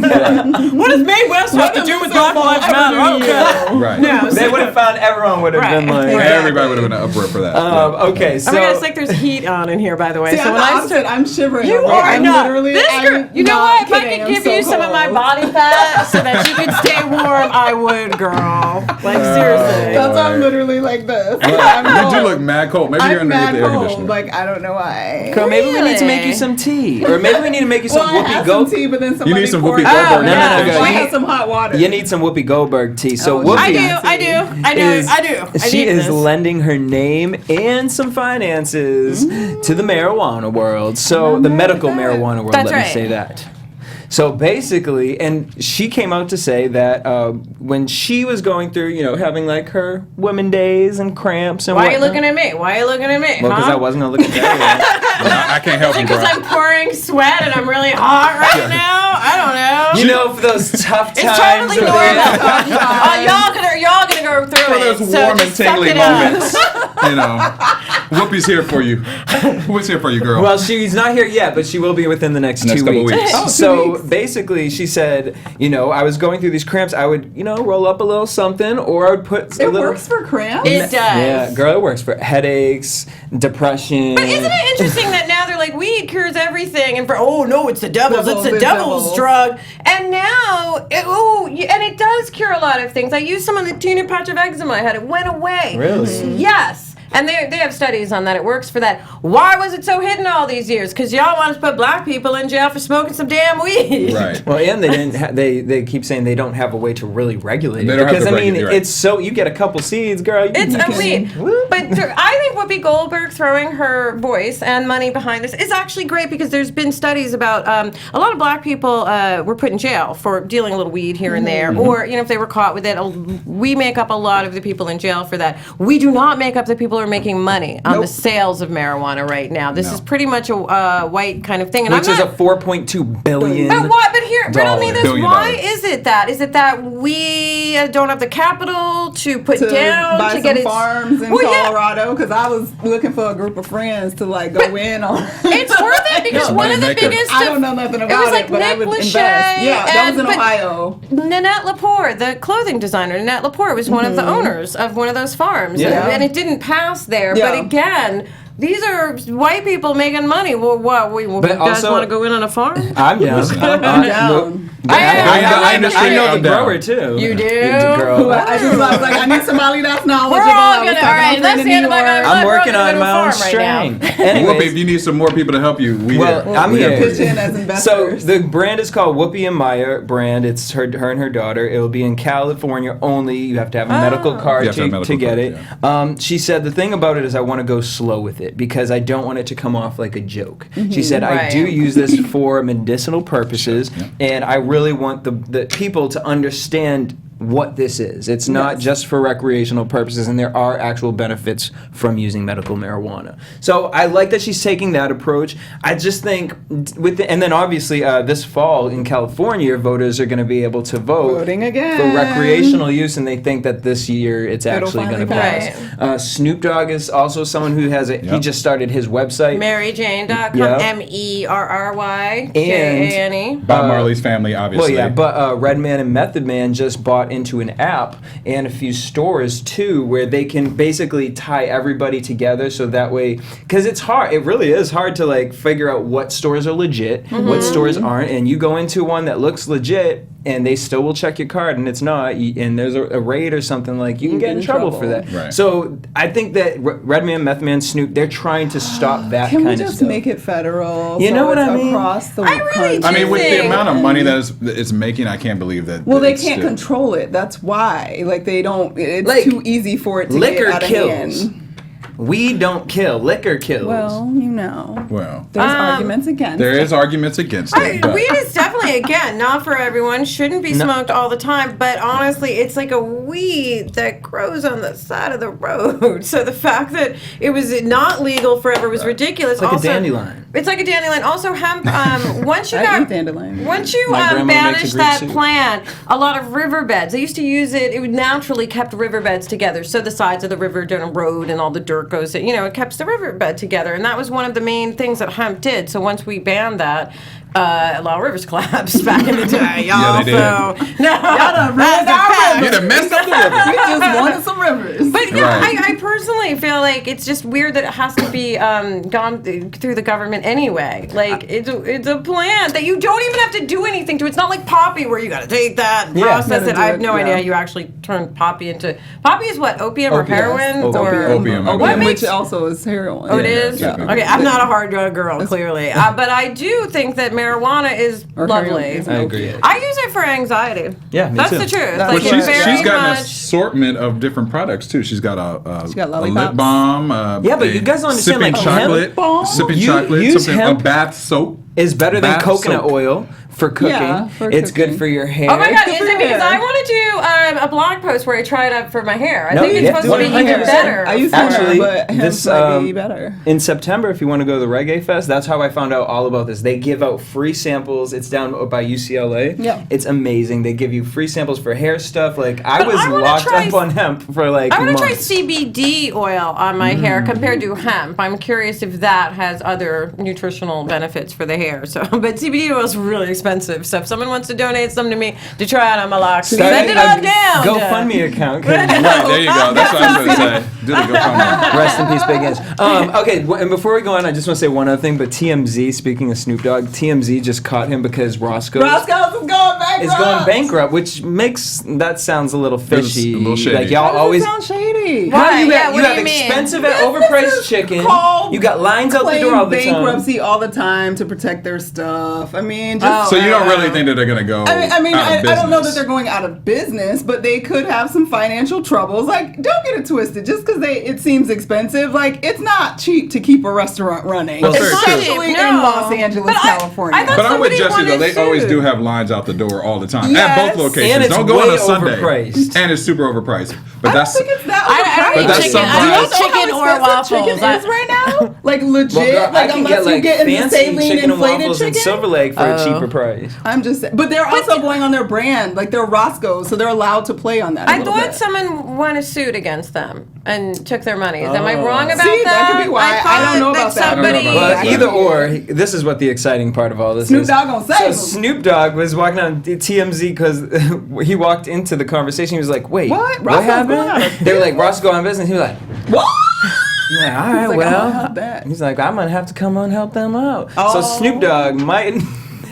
Speaker 2: What does Mae West have to do with Black Lives Matter? Okay.
Speaker 1: Right.
Speaker 2: No,
Speaker 4: They would have found, everyone would have been
Speaker 2: Right.
Speaker 4: like,
Speaker 1: Everybody would have been up for that.
Speaker 4: okay, so.
Speaker 2: Oh my God, it's like there's heat on in here, by the way.
Speaker 3: See,
Speaker 2: so
Speaker 3: I'm
Speaker 2: when
Speaker 3: not
Speaker 2: nice
Speaker 3: opposite. I'm shivering.
Speaker 2: You
Speaker 3: over
Speaker 2: are
Speaker 3: here. I'm
Speaker 2: not.
Speaker 3: literally.
Speaker 2: This girl,
Speaker 3: I'm
Speaker 2: you know
Speaker 3: not
Speaker 2: what? If I
Speaker 3: kidding.
Speaker 2: could
Speaker 3: I'm
Speaker 2: give
Speaker 3: so
Speaker 2: you some of my
Speaker 3: cold.
Speaker 2: body fat so that you could stay warm, I would, girl. Like seriously.
Speaker 3: That's why I'm literally like this.
Speaker 1: You
Speaker 3: I'm
Speaker 1: do
Speaker 3: cold.
Speaker 1: look mad cold. Maybe you're
Speaker 3: I'm
Speaker 1: underneath
Speaker 3: mad
Speaker 1: the air
Speaker 3: cold.
Speaker 1: conditioner.
Speaker 3: Like I don't know why.
Speaker 4: Girl, maybe we need to make you
Speaker 2: Really?
Speaker 4: some tea, or maybe we need to make you some
Speaker 3: Well, I
Speaker 4: Whoopi
Speaker 3: had some
Speaker 4: Goldberg.
Speaker 3: tea, but then somebody
Speaker 1: need some
Speaker 3: poured
Speaker 1: Whoopi
Speaker 3: it
Speaker 1: Goldberg.
Speaker 3: out.
Speaker 4: No, no, no,
Speaker 3: So
Speaker 4: girl.
Speaker 3: I
Speaker 4: You-
Speaker 3: had some hot water.
Speaker 4: You need some Whoopi Goldberg tea. So
Speaker 3: Oh,
Speaker 4: Whoopi,
Speaker 2: I
Speaker 4: she
Speaker 2: need
Speaker 4: is
Speaker 2: this.
Speaker 4: lending her name and some finances to the marijuana world. So the medical marijuana world,
Speaker 2: That's
Speaker 4: let me
Speaker 2: right.
Speaker 4: say that. So basically, and she came out to say that when she was going through, having like her women days and cramps and
Speaker 2: Why are you
Speaker 4: whatnot-
Speaker 2: looking at me? Why are you looking at me?
Speaker 4: Well, because I wasn't gonna look at that.
Speaker 1: I can't help you, bro.
Speaker 2: Because I'm pouring sweat and I'm really hot right now. I don't know.
Speaker 4: For those tough
Speaker 2: It's
Speaker 4: times.
Speaker 2: totally
Speaker 4: of
Speaker 2: normal.
Speaker 4: the-
Speaker 2: Y'all gonna go through
Speaker 1: For
Speaker 2: it.
Speaker 1: those
Speaker 2: so
Speaker 1: warm and
Speaker 2: just suck
Speaker 1: tingly
Speaker 2: it up.
Speaker 1: moments. Whoopi's here for you. Whoopi's here for you, girl.
Speaker 4: Well, she's not here yet, but she will be within the next
Speaker 1: Next
Speaker 4: 2
Speaker 1: couple
Speaker 4: weeks.
Speaker 1: weeks.
Speaker 3: Oh, 2
Speaker 4: So
Speaker 3: weeks.
Speaker 4: basically, she said, I was going through these cramps. I would, roll up a little something, or I would put a
Speaker 3: It
Speaker 4: little.
Speaker 3: works for cramps.
Speaker 2: It does.
Speaker 4: Yeah, girl, it works for headaches, depression.
Speaker 2: But isn't it interesting that now they're like weed cures everything, and no, it's the devil's,
Speaker 3: Devil's,
Speaker 2: it's the
Speaker 3: the
Speaker 2: devil's
Speaker 3: devil's.
Speaker 2: drug, and now and it does cure a lot of things. I used some on the teeny patch of eczema I had; it went away.
Speaker 4: Really?
Speaker 2: Yes. And they have studies on that. It works for that. Why was it so hidden all these years? Because y'all wanted to put black people in jail for smoking some damn weed.
Speaker 1: right.
Speaker 4: Well, and they didn't. They keep saying they don't have a way to really regulate it.
Speaker 1: They don't have
Speaker 4: Because
Speaker 1: to
Speaker 4: I mean,
Speaker 1: regulate, right.
Speaker 4: it's so you get a couple seeds, girl.
Speaker 2: It's
Speaker 4: you
Speaker 2: a
Speaker 4: can-
Speaker 2: weed. But I think Whoopi Goldberg throwing her voice and money behind this is actually great because there's been studies about a lot of black people were put in jail for dealing a little weed here and there, or if they were caught with it. We make up a lot of the people in jail for that. We do not make up the people who are making money on the
Speaker 3: Nope.
Speaker 2: sales of marijuana right now. This
Speaker 1: No.
Speaker 2: is pretty much a white kind of thing. And
Speaker 4: Which
Speaker 2: I'm
Speaker 4: is
Speaker 2: not,
Speaker 4: a $4.2 billion.
Speaker 2: But why? But here, riddle me this.
Speaker 1: $billion.
Speaker 2: Why is it that? Is it that we don't have the capital to put
Speaker 3: to
Speaker 2: down
Speaker 3: buy
Speaker 2: to
Speaker 3: some
Speaker 2: get it?
Speaker 3: farms in
Speaker 2: Well, yeah.
Speaker 3: Colorado because I was looking for a group of friends to like go in on.
Speaker 2: It's worth it because
Speaker 1: Yeah,
Speaker 2: one of the
Speaker 1: money maker.
Speaker 2: biggest.
Speaker 3: I don't know nothing about
Speaker 2: it was like
Speaker 3: but I
Speaker 2: Nick
Speaker 3: would
Speaker 2: Lachey
Speaker 3: invest. Yeah, that was in
Speaker 2: but
Speaker 3: Ohio.
Speaker 2: Nanette Lepore, the clothing designer, Nanette Lepore was one of the owners of one of those farms,
Speaker 4: Yeah.
Speaker 2: and it didn't pass there.
Speaker 3: Yeah.
Speaker 2: But again. These are white people making money. Well, what? You guys
Speaker 4: also-
Speaker 2: want to go in on a farm?
Speaker 4: I'm down.
Speaker 1: Listen,
Speaker 3: I'm down.
Speaker 4: I
Speaker 1: understand
Speaker 4: know
Speaker 1: I'm
Speaker 4: the
Speaker 1: down.
Speaker 4: grower too.
Speaker 2: You do?
Speaker 4: Girl.
Speaker 3: I was like, I need somebody that's knowledgeable.
Speaker 2: We're all
Speaker 3: I was
Speaker 2: gonna.
Speaker 3: talking
Speaker 2: All right,
Speaker 3: to a
Speaker 2: let's
Speaker 3: friend
Speaker 2: see
Speaker 3: in
Speaker 2: it.
Speaker 3: New York.
Speaker 4: I'm
Speaker 2: We're
Speaker 4: working
Speaker 2: all
Speaker 4: on
Speaker 2: gonna
Speaker 4: my own
Speaker 2: farm right now.
Speaker 4: strain.
Speaker 1: Whoopi,
Speaker 4: Anyways,
Speaker 1: if you need some more people to help you, we
Speaker 4: Well,
Speaker 1: here.
Speaker 4: I'm
Speaker 1: We
Speaker 4: here.
Speaker 3: Pitch in as
Speaker 4: so
Speaker 3: investors.
Speaker 4: the brand is called Whoopi and Maya brand. It's her and her daughter. It will be in California only. You have to have a medical card
Speaker 1: You have to have a medical
Speaker 4: to get
Speaker 1: card,
Speaker 4: it. She said the thing about it is I want to go slow with it because I don't want it to come off like a joke. She said I
Speaker 2: Right.
Speaker 4: do use this for medicinal purposes, and I really want the people to understand what this is. It's not just for recreational purposes, and there are actual benefits from using medical marijuana. So I like that she's taking that approach. I just think and then obviously this fall in California, voters are going to be able to vote
Speaker 3: Voting again.
Speaker 4: for recreational use, and they think that this year it's
Speaker 3: It'll
Speaker 4: actually going to
Speaker 3: finally
Speaker 4: pass. Snoop Dogg is also someone who has he
Speaker 1: Yep.
Speaker 4: just started his website.
Speaker 2: MaryJane.com.
Speaker 4: Yeah.
Speaker 2: MERRYJANE.
Speaker 1: Bob Marley's family,
Speaker 4: Well,
Speaker 1: obviously.
Speaker 4: yeah, but Redman and Method Man just bought into an app and a few stores too, where they can basically tie everybody together. So that way, because it's hard, it really is hard to like figure out what stores are legit, what stores aren't, and you go into one that looks legit, and they still will check your card, and it's not, and there's a raid or something, like you can get in trouble for that.
Speaker 1: Right.
Speaker 4: So I think that Redman, Method Man, Snoop, they're trying to stop that
Speaker 3: Can we
Speaker 4: kind of
Speaker 3: just
Speaker 4: stuff.
Speaker 3: make it federal?
Speaker 4: You
Speaker 3: so
Speaker 4: know what
Speaker 3: it's
Speaker 4: I mean?
Speaker 3: Across the
Speaker 2: I really
Speaker 3: country.
Speaker 1: I mean, with the
Speaker 2: Thing.
Speaker 1: amount of money that it's making, I can't believe that.
Speaker 3: Well, they
Speaker 1: it's
Speaker 3: can't
Speaker 1: still-
Speaker 3: control it. That's why. Like they don't. It's
Speaker 4: Like,
Speaker 3: too easy for it to
Speaker 4: liquor
Speaker 3: get out
Speaker 4: kills.
Speaker 3: of hand.
Speaker 4: Weed don't kill, liquor kills.
Speaker 3: Well, you know,
Speaker 1: Well,
Speaker 3: there's arguments against.
Speaker 1: there
Speaker 3: it.
Speaker 1: is arguments against it. but-
Speaker 2: Weed is definitely, again, not for everyone. Shouldn't be smoked all the time. But honestly, it's like a weed that grows on the side of the road. So the fact that it was not legal forever was ridiculous.
Speaker 4: It's like
Speaker 2: also,
Speaker 4: a dandelion.
Speaker 2: It's like a dandelion. Also, hemp. Once you
Speaker 3: I
Speaker 2: got
Speaker 3: eat dandelion.
Speaker 2: once you
Speaker 4: My grandma makes a
Speaker 2: banish
Speaker 4: great
Speaker 2: that
Speaker 4: soup.
Speaker 2: plant, a lot of riverbeds. They used to use it. It naturally kept riverbeds together. So the sides of the river don't erode and all the dirt goes. It kept the riverbed together, and that was one of the main things that hemp did. So once we banned that, a lot of rivers collapsed back in the day, y'all.
Speaker 1: Yeah, they did.
Speaker 2: So no, that's a fact.
Speaker 1: You done messed up the river.
Speaker 3: We just wanted some rivers.
Speaker 2: But But yeah,
Speaker 1: Right.
Speaker 2: I personally feel like it's just weird that it has to be gone through the government anyway. Like it's a plant that you don't even have to do anything to. It's not like poppy where you got to take that and process it. I have no idea how you actually turn poppy into. Poppy is what, opium or heroin or
Speaker 1: Opium.
Speaker 2: What
Speaker 3: which
Speaker 2: makes,
Speaker 3: also is heroin.
Speaker 2: Oh, it is?
Speaker 1: yeah.
Speaker 2: Okay, I'm not a hard drug girl, clearly. But I do think that marijuana is lovely.
Speaker 3: heroin is
Speaker 4: I agree.
Speaker 2: I use it for anxiety.
Speaker 4: Yeah, me
Speaker 2: That's
Speaker 4: too.
Speaker 2: the truth.
Speaker 3: That's
Speaker 2: Like,
Speaker 3: what
Speaker 2: it's
Speaker 3: she's
Speaker 2: very
Speaker 1: She's got an
Speaker 2: much.
Speaker 1: assortment of different products too. She's got a
Speaker 3: got
Speaker 1: lip
Speaker 3: lollipops.
Speaker 1: balm.
Speaker 4: Yeah, but you guys don't understand,
Speaker 1: sipping
Speaker 4: like,
Speaker 1: chocolate,
Speaker 4: hemp balm?
Speaker 1: sipping
Speaker 4: You
Speaker 1: chocolate,
Speaker 4: use
Speaker 1: something, a
Speaker 4: hemp
Speaker 1: bath soap.
Speaker 4: Is better than
Speaker 1: Bath
Speaker 4: coconut
Speaker 1: soap.
Speaker 4: oil for cooking.
Speaker 3: Yeah, for
Speaker 4: it's
Speaker 3: cooking.
Speaker 4: good for your hair.
Speaker 2: Oh my God,
Speaker 3: Good
Speaker 2: is
Speaker 3: for
Speaker 2: it because
Speaker 3: hair.
Speaker 2: I want to do a blog post where I try it out for my hair? I
Speaker 4: No,
Speaker 2: think it's
Speaker 4: yeah,
Speaker 2: supposed to be
Speaker 4: 100%.
Speaker 2: even better.
Speaker 3: I used
Speaker 4: Actually,
Speaker 3: to, but hemp
Speaker 4: this
Speaker 3: might be better.
Speaker 4: in September, if you want to go to the Reggae Fest, that's how I found out all about this. They give out free samples. It's down by UCLA.
Speaker 3: Yeah.
Speaker 4: It's amazing. They give you free samples for hair stuff. Like I
Speaker 2: But
Speaker 4: was
Speaker 2: I wanna
Speaker 4: locked
Speaker 2: try-
Speaker 4: up on hemp for like
Speaker 2: I want to try
Speaker 4: months.
Speaker 2: CBD oil on my hair compared to hemp. I'm curious if that has other nutritional benefits for the hair. So, but CBD oil is really expensive. So if someone wants to donate some to me to try out on my locks, send it on down.
Speaker 4: GoFundMe account. 'cause-
Speaker 1: Right, there you go. That's what I was going to say. Do the GoFundMe.
Speaker 4: Rest in peace, Big Inch. Okay, and before we go on, I just want to say one other thing. But TMZ, speaking of Snoop Dogg, TMZ just caught him because Roscoe
Speaker 3: Roscoe's is going bankrupt.
Speaker 4: is going bankrupt, which makes that sounds a little fishy.
Speaker 1: a little shady.
Speaker 4: Like y'all
Speaker 3: How does
Speaker 4: always.
Speaker 3: it sound shady?
Speaker 2: Why?
Speaker 4: How you
Speaker 2: Yeah,
Speaker 4: got
Speaker 2: what
Speaker 4: you
Speaker 2: do
Speaker 4: have
Speaker 2: you mean?
Speaker 4: expensive and
Speaker 3: Businesses
Speaker 4: overpriced chicken.
Speaker 3: called
Speaker 4: You got lines out the
Speaker 3: claim
Speaker 4: door all the time.
Speaker 3: bankruptcy all the time to protect their stuff. I mean, just
Speaker 1: So you don't really think that they're going to go
Speaker 3: I don't know that
Speaker 1: business?
Speaker 3: they're going out of business, but they could have some financial troubles. Like, don't get it twisted. Just because it seems expensive, like it's not cheap to keep a restaurant running,
Speaker 1: Well, very true.
Speaker 3: especially
Speaker 2: No.
Speaker 3: in Los Angeles,
Speaker 2: But
Speaker 3: California.
Speaker 2: I thought
Speaker 1: But I'm with
Speaker 2: somebody
Speaker 1: Jesse though. They
Speaker 2: wanted
Speaker 1: always
Speaker 2: sued.
Speaker 1: do have lines out the door all the time
Speaker 3: Yes.
Speaker 1: at both locations.
Speaker 4: And it's
Speaker 1: Don't go on
Speaker 4: way
Speaker 1: a Sunday.
Speaker 4: overpriced.
Speaker 1: And it's super overpriced. But
Speaker 3: I don't
Speaker 1: that's
Speaker 3: think it's that
Speaker 2: I
Speaker 3: overpriced.
Speaker 2: don't
Speaker 1: But that's
Speaker 2: eat chicken. I
Speaker 1: sometimes-
Speaker 2: don't
Speaker 3: You
Speaker 2: eat
Speaker 3: know how
Speaker 2: chicken or
Speaker 3: expensive
Speaker 2: waffles.
Speaker 3: chicken is right now? Like legit.
Speaker 4: Well, girl, I
Speaker 3: like
Speaker 4: can
Speaker 3: unless
Speaker 4: get like
Speaker 3: you get in the
Speaker 4: fancy
Speaker 3: saline
Speaker 4: chicken and
Speaker 3: inflated
Speaker 4: waffles in
Speaker 3: chicken.
Speaker 4: Silver Lake for a cheaper price.
Speaker 3: I'm just saying. But they're also going on their brand. Like they're Roscoe, so they're allowed to play on that. a
Speaker 2: I
Speaker 3: little
Speaker 2: thought
Speaker 3: bit.
Speaker 2: someone won a suit against them and took their money. Am I
Speaker 4: Oh.
Speaker 2: wrong about
Speaker 3: See,
Speaker 2: that?
Speaker 3: that could be why. I
Speaker 2: thought
Speaker 3: don't know about that. I don't know
Speaker 2: somebody.
Speaker 1: about
Speaker 4: But
Speaker 1: that.
Speaker 4: either or, this is what the exciting part of all this
Speaker 3: Snoop
Speaker 4: is.
Speaker 3: Dogg gonna save
Speaker 4: So
Speaker 3: him.
Speaker 4: Snoop Dogg was walking on TMZ because he walked into the conversation. He was like, "Wait,
Speaker 3: What?
Speaker 4: what
Speaker 3: Roscoe's going out
Speaker 4: happened?"
Speaker 3: of
Speaker 4: They were like, "Roscoe on business." He was like,
Speaker 3: What?
Speaker 4: "Yeah, all right,
Speaker 3: like,
Speaker 4: well."
Speaker 3: "I'm gonna help that."
Speaker 4: He's like, "I'm gonna have to come and help them out." So
Speaker 3: Oh.
Speaker 4: Snoop Dogg might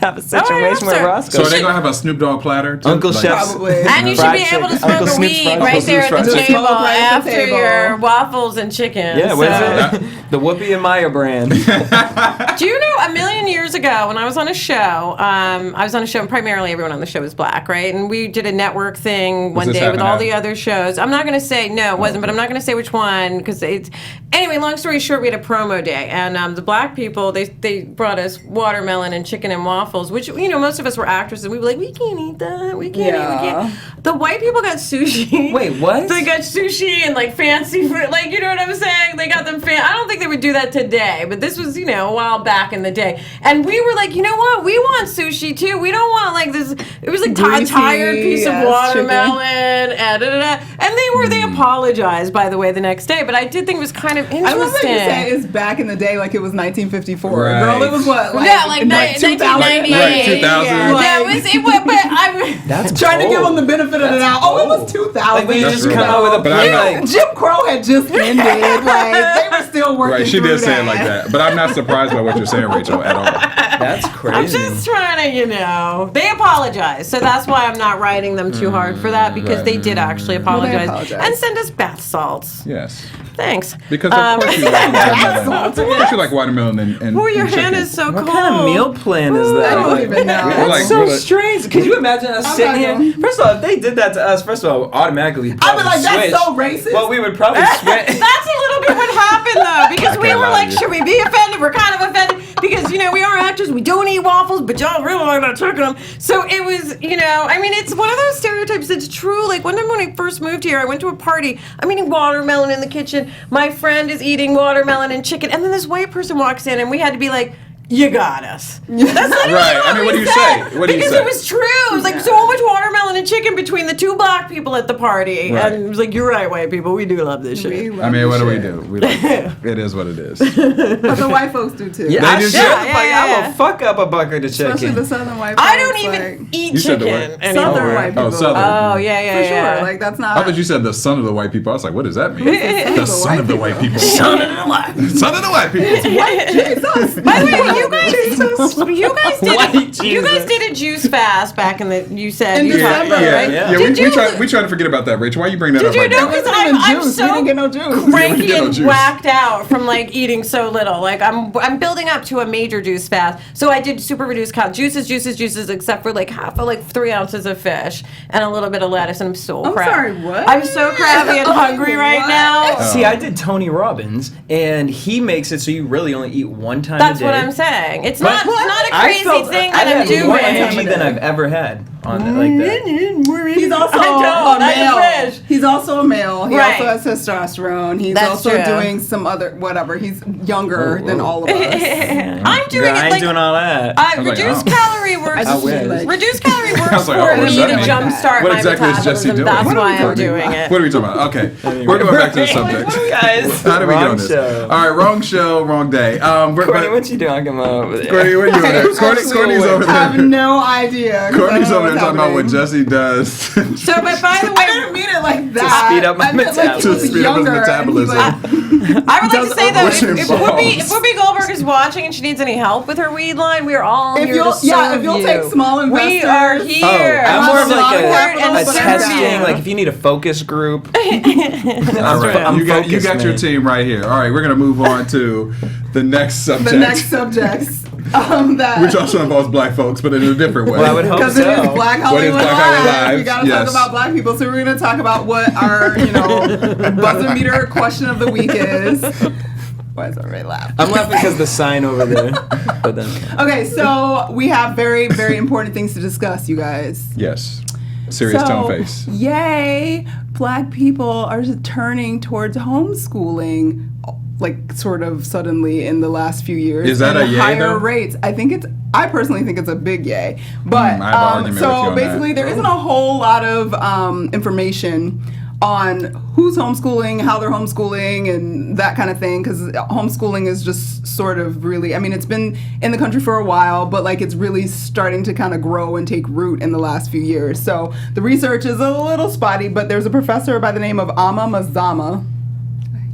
Speaker 4: have a situation with
Speaker 2: sir.
Speaker 4: Roscoe.
Speaker 1: so are they going to have a Snoop Dogg platter? too?
Speaker 4: Uncle
Speaker 1: Like-
Speaker 4: Chef's
Speaker 3: Probably.
Speaker 2: And you should
Speaker 4: fried
Speaker 2: be able to
Speaker 4: chicken.
Speaker 2: smoke
Speaker 4: Uncle
Speaker 2: a
Speaker 4: Snoop's
Speaker 2: weed
Speaker 4: fried
Speaker 2: right
Speaker 4: chicken.
Speaker 2: there at the
Speaker 3: Just
Speaker 2: table
Speaker 3: smoke right at the
Speaker 2: after
Speaker 3: table.
Speaker 2: your waffles and chicken.
Speaker 4: Yeah, what is
Speaker 2: So-
Speaker 4: it? The Whoopi and Maya brand.
Speaker 2: Do you know a million years ago when I was on a show, and primarily everyone on the show was black, right? And we did a network thing one
Speaker 1: this
Speaker 2: day with
Speaker 1: happen
Speaker 2: all
Speaker 1: at?
Speaker 2: the other shows. I'm not going to say, no, it wasn't, but I'm not going to say which one because it's, anyway, long story short, we had a promo day and the black people, they brought us watermelon and chicken and waffles, which, most of us were actresses. We were like, we can't eat that. We can't eat, we can't. The white people got sushi.
Speaker 4: Wait, what?
Speaker 2: They got sushi and like fancy food, like, you know what I'm saying? They got them I don't think they would do that today, but this was, a while back in the day. And we were like, you know what? We want sushi too. We don't want like this. It was like a
Speaker 3: Greasy
Speaker 2: tired piece of
Speaker 3: ass
Speaker 2: watermelon. And they apologized, by the way, the next day. But I did think it was kind of
Speaker 3: I love that
Speaker 2: interesting.
Speaker 3: you say it's back in the day, like it was 1954.
Speaker 1: Right.
Speaker 3: Girl, it was what?
Speaker 2: Yeah, like
Speaker 3: 2000?
Speaker 2: 1998.
Speaker 1: Right, 2000.
Speaker 2: Yeah, it was, but I'm.
Speaker 4: That's
Speaker 3: Trying to give
Speaker 4: cold.
Speaker 3: them the benefit of the doubt. Oh, it was 2000.
Speaker 4: Like they
Speaker 1: That's
Speaker 4: just
Speaker 1: real.
Speaker 4: come out with a
Speaker 1: But I'm
Speaker 4: plate
Speaker 1: not-
Speaker 4: like,
Speaker 3: Jim Crow had just ended. Like they were still working.
Speaker 1: Right, she
Speaker 3: through
Speaker 1: did say it like that. But I'm not surprised by what you're saying, Rachel, at all.
Speaker 4: that's
Speaker 2: I'm
Speaker 4: crazy.
Speaker 2: just trying to, they apologized. So that's why I'm not writing them too hard for that because
Speaker 1: right.
Speaker 2: they did actually apologize
Speaker 3: apologized.
Speaker 2: and send us bath salts.
Speaker 1: Yes.
Speaker 2: Thanks.
Speaker 1: Because of course you like watermelon. Of course you like watermelon and
Speaker 2: Oh, your
Speaker 1: and
Speaker 2: hand
Speaker 1: chicken.
Speaker 2: is so
Speaker 4: What
Speaker 2: cold.
Speaker 4: kind of meal plan is
Speaker 3: I
Speaker 4: that?
Speaker 3: don't even know.
Speaker 1: We're
Speaker 4: That's
Speaker 1: like-
Speaker 4: so
Speaker 1: we're like-
Speaker 4: strange. Could you imagine us
Speaker 3: I'm
Speaker 4: sitting
Speaker 3: not
Speaker 4: here?
Speaker 3: going.
Speaker 4: First of all, if they did that to us, first of all, automatically
Speaker 3: I'd
Speaker 4: probably
Speaker 3: be like, that's
Speaker 4: switch.
Speaker 3: so racist.
Speaker 4: Well, we would probably switch.
Speaker 2: That's a little bit what happened though, because we
Speaker 1: can't
Speaker 2: were
Speaker 1: lie
Speaker 2: like,
Speaker 1: to you.
Speaker 2: should we be offended? We're kind of offended because we are actors. We don't eat waffles, but y'all really like that chicken. So it was, it's one of those stereotypes that's true. Like one time when I first moved here, I went to a party. I'm eating watermelon in the kitchen. My friend is eating watermelon and chicken, and then this white person walks in, and we had to be like, you got us. That's literally
Speaker 1: Right. I mean, what do you say? What do you
Speaker 2: because
Speaker 1: say?
Speaker 2: it was true. It was like so much watermelon and chicken between the two black people at the party.
Speaker 1: Right.
Speaker 2: And it was like, you're right, white people. We do love this shit.
Speaker 1: I mean, what do we do? It is what it is.
Speaker 3: But the white folks do too.
Speaker 4: Yeah,
Speaker 1: They
Speaker 4: I
Speaker 1: do
Speaker 4: should.
Speaker 1: too.
Speaker 4: I will fuck up a bucket of chicken.
Speaker 3: Especially the southern white folks.
Speaker 2: I don't even eat
Speaker 1: You said the
Speaker 2: chicken
Speaker 1: what?
Speaker 2: anymore.
Speaker 3: Southern white people.
Speaker 1: Oh, Southern.
Speaker 2: Oh, yeah,
Speaker 3: For sure.
Speaker 2: yeah.
Speaker 3: Like, that's not.
Speaker 1: I thought you said the son of the white people. I was like, what does that mean? The son of the white people.
Speaker 2: Son of the white.
Speaker 1: Son of the white people.
Speaker 3: Jesus.
Speaker 2: By the way, you guys did a juice fast back in the. You said
Speaker 3: In
Speaker 2: you
Speaker 3: December,
Speaker 2: talked about, right?
Speaker 1: Yeah,
Speaker 2: Did you-
Speaker 1: we try to forget about that, Rach. Why you bring that
Speaker 2: Did
Speaker 1: up
Speaker 2: you
Speaker 1: right
Speaker 2: know?
Speaker 1: now?
Speaker 3: It wasn't
Speaker 2: I'm
Speaker 3: even juice.
Speaker 2: so
Speaker 3: We didn't get no juice.
Speaker 2: cranky
Speaker 1: get no
Speaker 2: and
Speaker 1: juice.
Speaker 2: whacked out from like eating so little. Like I'm building up to a major juice fast. So I did super reduced count juices, except for like half of like 3 ounces of fish and a little bit of lettuce. And I'm so
Speaker 3: I'm
Speaker 2: crabby.
Speaker 3: sorry, what?
Speaker 2: I'm so crabby and hungry right
Speaker 3: What?
Speaker 2: now.
Speaker 4: See, I did Tony Robbins, and he makes it so you really only eat one time
Speaker 2: That's
Speaker 4: a day.
Speaker 2: what I'm saying. It's
Speaker 4: But
Speaker 2: not a
Speaker 4: I
Speaker 2: crazy
Speaker 4: felt
Speaker 2: thing
Speaker 4: I
Speaker 2: that I'm
Speaker 4: had
Speaker 2: doing.
Speaker 4: more energy than I've ever had on it like that.
Speaker 3: He's also
Speaker 2: I don't,
Speaker 3: a
Speaker 2: I
Speaker 3: male.
Speaker 2: wish.
Speaker 3: He's also a male. He
Speaker 2: Right.
Speaker 3: also has testosterone. He's
Speaker 2: That's
Speaker 3: also
Speaker 2: true.
Speaker 3: doing some other whatever. He's younger than all of us.
Speaker 2: I'm doing
Speaker 4: Girl, I
Speaker 2: it
Speaker 4: ain't
Speaker 2: like
Speaker 4: doing all that.
Speaker 1: was like,
Speaker 2: reduced
Speaker 1: oh.
Speaker 2: calorie works.
Speaker 3: I
Speaker 4: wish.
Speaker 3: like-
Speaker 2: Reduced calorie works
Speaker 1: was like,
Speaker 2: for
Speaker 1: oh, what does
Speaker 2: me
Speaker 1: that
Speaker 2: to
Speaker 1: mean?
Speaker 2: jumpstart
Speaker 1: What
Speaker 2: my
Speaker 1: exactly is Jesse
Speaker 2: metabolism.
Speaker 1: doing?
Speaker 2: That's
Speaker 1: What are we
Speaker 2: why I'm
Speaker 1: talking
Speaker 2: doing it.
Speaker 1: What are we talking about? Okay, we're going back to the subject.
Speaker 4: Guys,
Speaker 1: How do we get
Speaker 4: wrong
Speaker 1: on this?
Speaker 4: show.
Speaker 1: All right, wrong show, wrong day.
Speaker 4: Courtney, what you talking about over there?
Speaker 1: Courtney, what are you doing there? Courtney's over
Speaker 3: I have
Speaker 1: there.
Speaker 3: no idea. 'cause I
Speaker 1: Courtney's
Speaker 3: don't know
Speaker 1: over there
Speaker 3: what's
Speaker 1: talking about what
Speaker 3: happening.
Speaker 1: Jesse does.
Speaker 2: So, but by the
Speaker 3: I
Speaker 2: way,
Speaker 3: didn't mean it like that.
Speaker 4: speed up my
Speaker 3: I meant like he
Speaker 1: To
Speaker 3: was
Speaker 1: speed up his
Speaker 3: younger and he,
Speaker 1: metabolism.
Speaker 3: like,
Speaker 2: I would like to say though,
Speaker 1: What's
Speaker 2: if
Speaker 1: involved?
Speaker 2: Whoopi Goldberg is watching and she needs any help with her weed line, we are all
Speaker 3: If
Speaker 2: here
Speaker 3: you'll-
Speaker 2: to serve
Speaker 3: yeah, if you'll
Speaker 2: you.
Speaker 3: take small
Speaker 2: we are
Speaker 3: investors-
Speaker 2: here.
Speaker 4: I'm more of like
Speaker 3: And
Speaker 4: a
Speaker 3: serve
Speaker 4: testing,
Speaker 3: you.
Speaker 4: like if you need a focus group.
Speaker 1: All right,
Speaker 4: I'm
Speaker 1: you got
Speaker 4: focused,
Speaker 1: your
Speaker 4: man.
Speaker 1: team right here. All right, we're gonna move on to the next subject,
Speaker 3: the next subjects that
Speaker 1: which also involves black folks, but in a different way.
Speaker 4: Well, I would hope
Speaker 3: because it is
Speaker 4: so.
Speaker 3: Black
Speaker 1: What
Speaker 3: Hollywood
Speaker 1: is Black Hollywood
Speaker 3: Live.
Speaker 1: Live?
Speaker 3: We gotta
Speaker 1: Yes.
Speaker 3: talk about black people. So we're gonna talk about what our, buzzer meter question of the week is. Why is everybody laughing?
Speaker 4: I'm laughing because the sign over there. But then,
Speaker 3: Okay, so we have very, very important things to discuss, you guys.
Speaker 1: Yes, serious tone face.
Speaker 3: Yay! Black people are turning towards homeschooling, like sort of suddenly in the last few years.
Speaker 1: Is that
Speaker 3: and
Speaker 1: a yay,
Speaker 3: higher
Speaker 1: though?
Speaker 3: rates? I personally think it's a big yay. But
Speaker 1: I have an argument with you
Speaker 3: so
Speaker 1: on
Speaker 3: basically,
Speaker 1: that.
Speaker 3: there isn't a whole lot of information on who's homeschooling, how they're homeschooling, and that kind of thing, because homeschooling is just sort of really, I mean, it's been in the country for a while, but like it's really starting to kind of grow and take root in the last few years. So the research is a little spotty, but there's a professor by the name of Amma Mazama.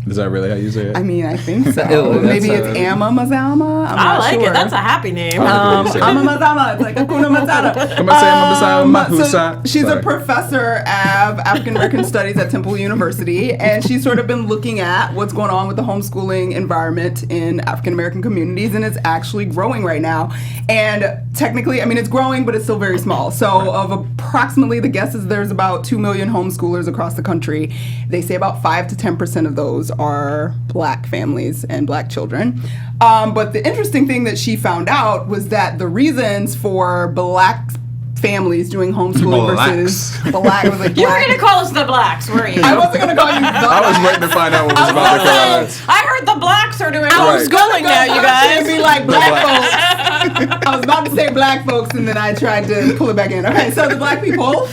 Speaker 1: Is that really how you say it?
Speaker 3: I mean, I think so.
Speaker 4: That's
Speaker 3: Maybe it's
Speaker 4: a-
Speaker 3: Amma Mazama. I'm
Speaker 2: I
Speaker 3: not
Speaker 2: like
Speaker 3: sure.
Speaker 2: it. That's a happy name.
Speaker 1: I like the way you say it.
Speaker 3: Amma Mazama. It's like Hakuna Matata.
Speaker 1: Come on, say Amma Mazama,
Speaker 3: So
Speaker 1: Mahusa.
Speaker 3: she's
Speaker 1: Sorry.
Speaker 3: a professor of African American Studies at Temple University, and she's sort of been looking at what's going on with the homeschooling environment in African American communities, and it's actually growing right now. And technically, I mean, it's growing, but it's still very small. So of approximately, the guess is there's about 2 million homeschoolers across the country. They say about 5 to 10% of those are black families and black children. But the interesting thing that she found out was that the reasons for black families doing homeschooling versus black was like
Speaker 2: You were
Speaker 3: black.
Speaker 2: going to call us the blacks, were you?
Speaker 3: I wasn't gonna call you the
Speaker 1: I was waiting to find out what was about to come out.
Speaker 2: I heard the blacks are doing
Speaker 1: Right.
Speaker 2: homeschooling now, you guys.
Speaker 3: It'd be like black folks. I was about to say black folks, and then I tried to pull it back in. Okay, so the black people,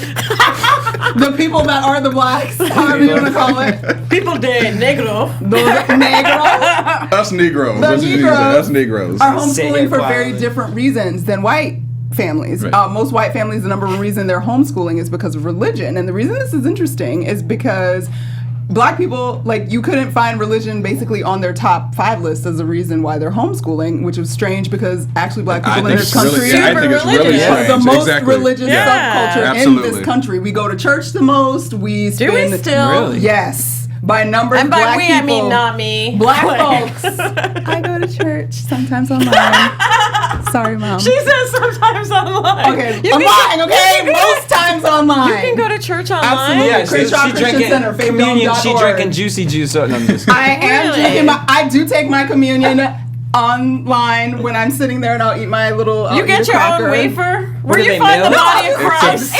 Speaker 3: the people that are the blacks, however you want to call it,
Speaker 2: People de negro.
Speaker 3: the negros,
Speaker 1: Us Negroes.
Speaker 3: The
Speaker 1: That's what you say.
Speaker 3: Negroes
Speaker 1: Us Negroes.
Speaker 3: are
Speaker 4: Say
Speaker 3: homeschooling
Speaker 4: it
Speaker 3: for very
Speaker 4: quietly.
Speaker 3: different reasons than white families.
Speaker 1: Right.
Speaker 3: Most white families, the number one reason they're homeschooling is because of religion. And the reason this is interesting is because black people, like, you couldn't find religion basically on their top 5 list as a reason why they're homeschooling, which is strange because actually black people in
Speaker 1: think
Speaker 3: this
Speaker 1: it's really,
Speaker 3: country
Speaker 1: yeah, I think it's really
Speaker 2: religious.
Speaker 1: strange.
Speaker 3: the most
Speaker 1: Exactly.
Speaker 3: religious
Speaker 2: Yeah.
Speaker 3: subculture in
Speaker 1: Absolutely.
Speaker 3: this country. We go to church the most. We
Speaker 2: Do
Speaker 3: spend,
Speaker 2: we still?
Speaker 4: Really?
Speaker 3: Yes. By numbers,
Speaker 2: And by
Speaker 3: black
Speaker 2: we,
Speaker 3: people.
Speaker 2: I mean not me.
Speaker 3: Black folks. I go to church sometimes online. Sorry, Mom.
Speaker 2: She says sometimes online.
Speaker 3: Okay,
Speaker 2: You can-
Speaker 3: online, okay?
Speaker 2: you can-
Speaker 3: Most times online.
Speaker 2: You can go to church online.
Speaker 3: Absolutely.
Speaker 4: yeah,
Speaker 3: Crenshaw Christian
Speaker 4: drinking
Speaker 3: Center,
Speaker 4: communion. She
Speaker 3: faithdome.org.
Speaker 4: drinking juicy juice. Oh, no, I'm just
Speaker 3: I am
Speaker 2: Really?
Speaker 3: drinking I do take my communion online when I'm sitting there and I'll eat my little.
Speaker 2: You get your own wafer? Where
Speaker 4: do
Speaker 2: you
Speaker 4: they
Speaker 2: find the
Speaker 4: mail it?
Speaker 2: body of Christ?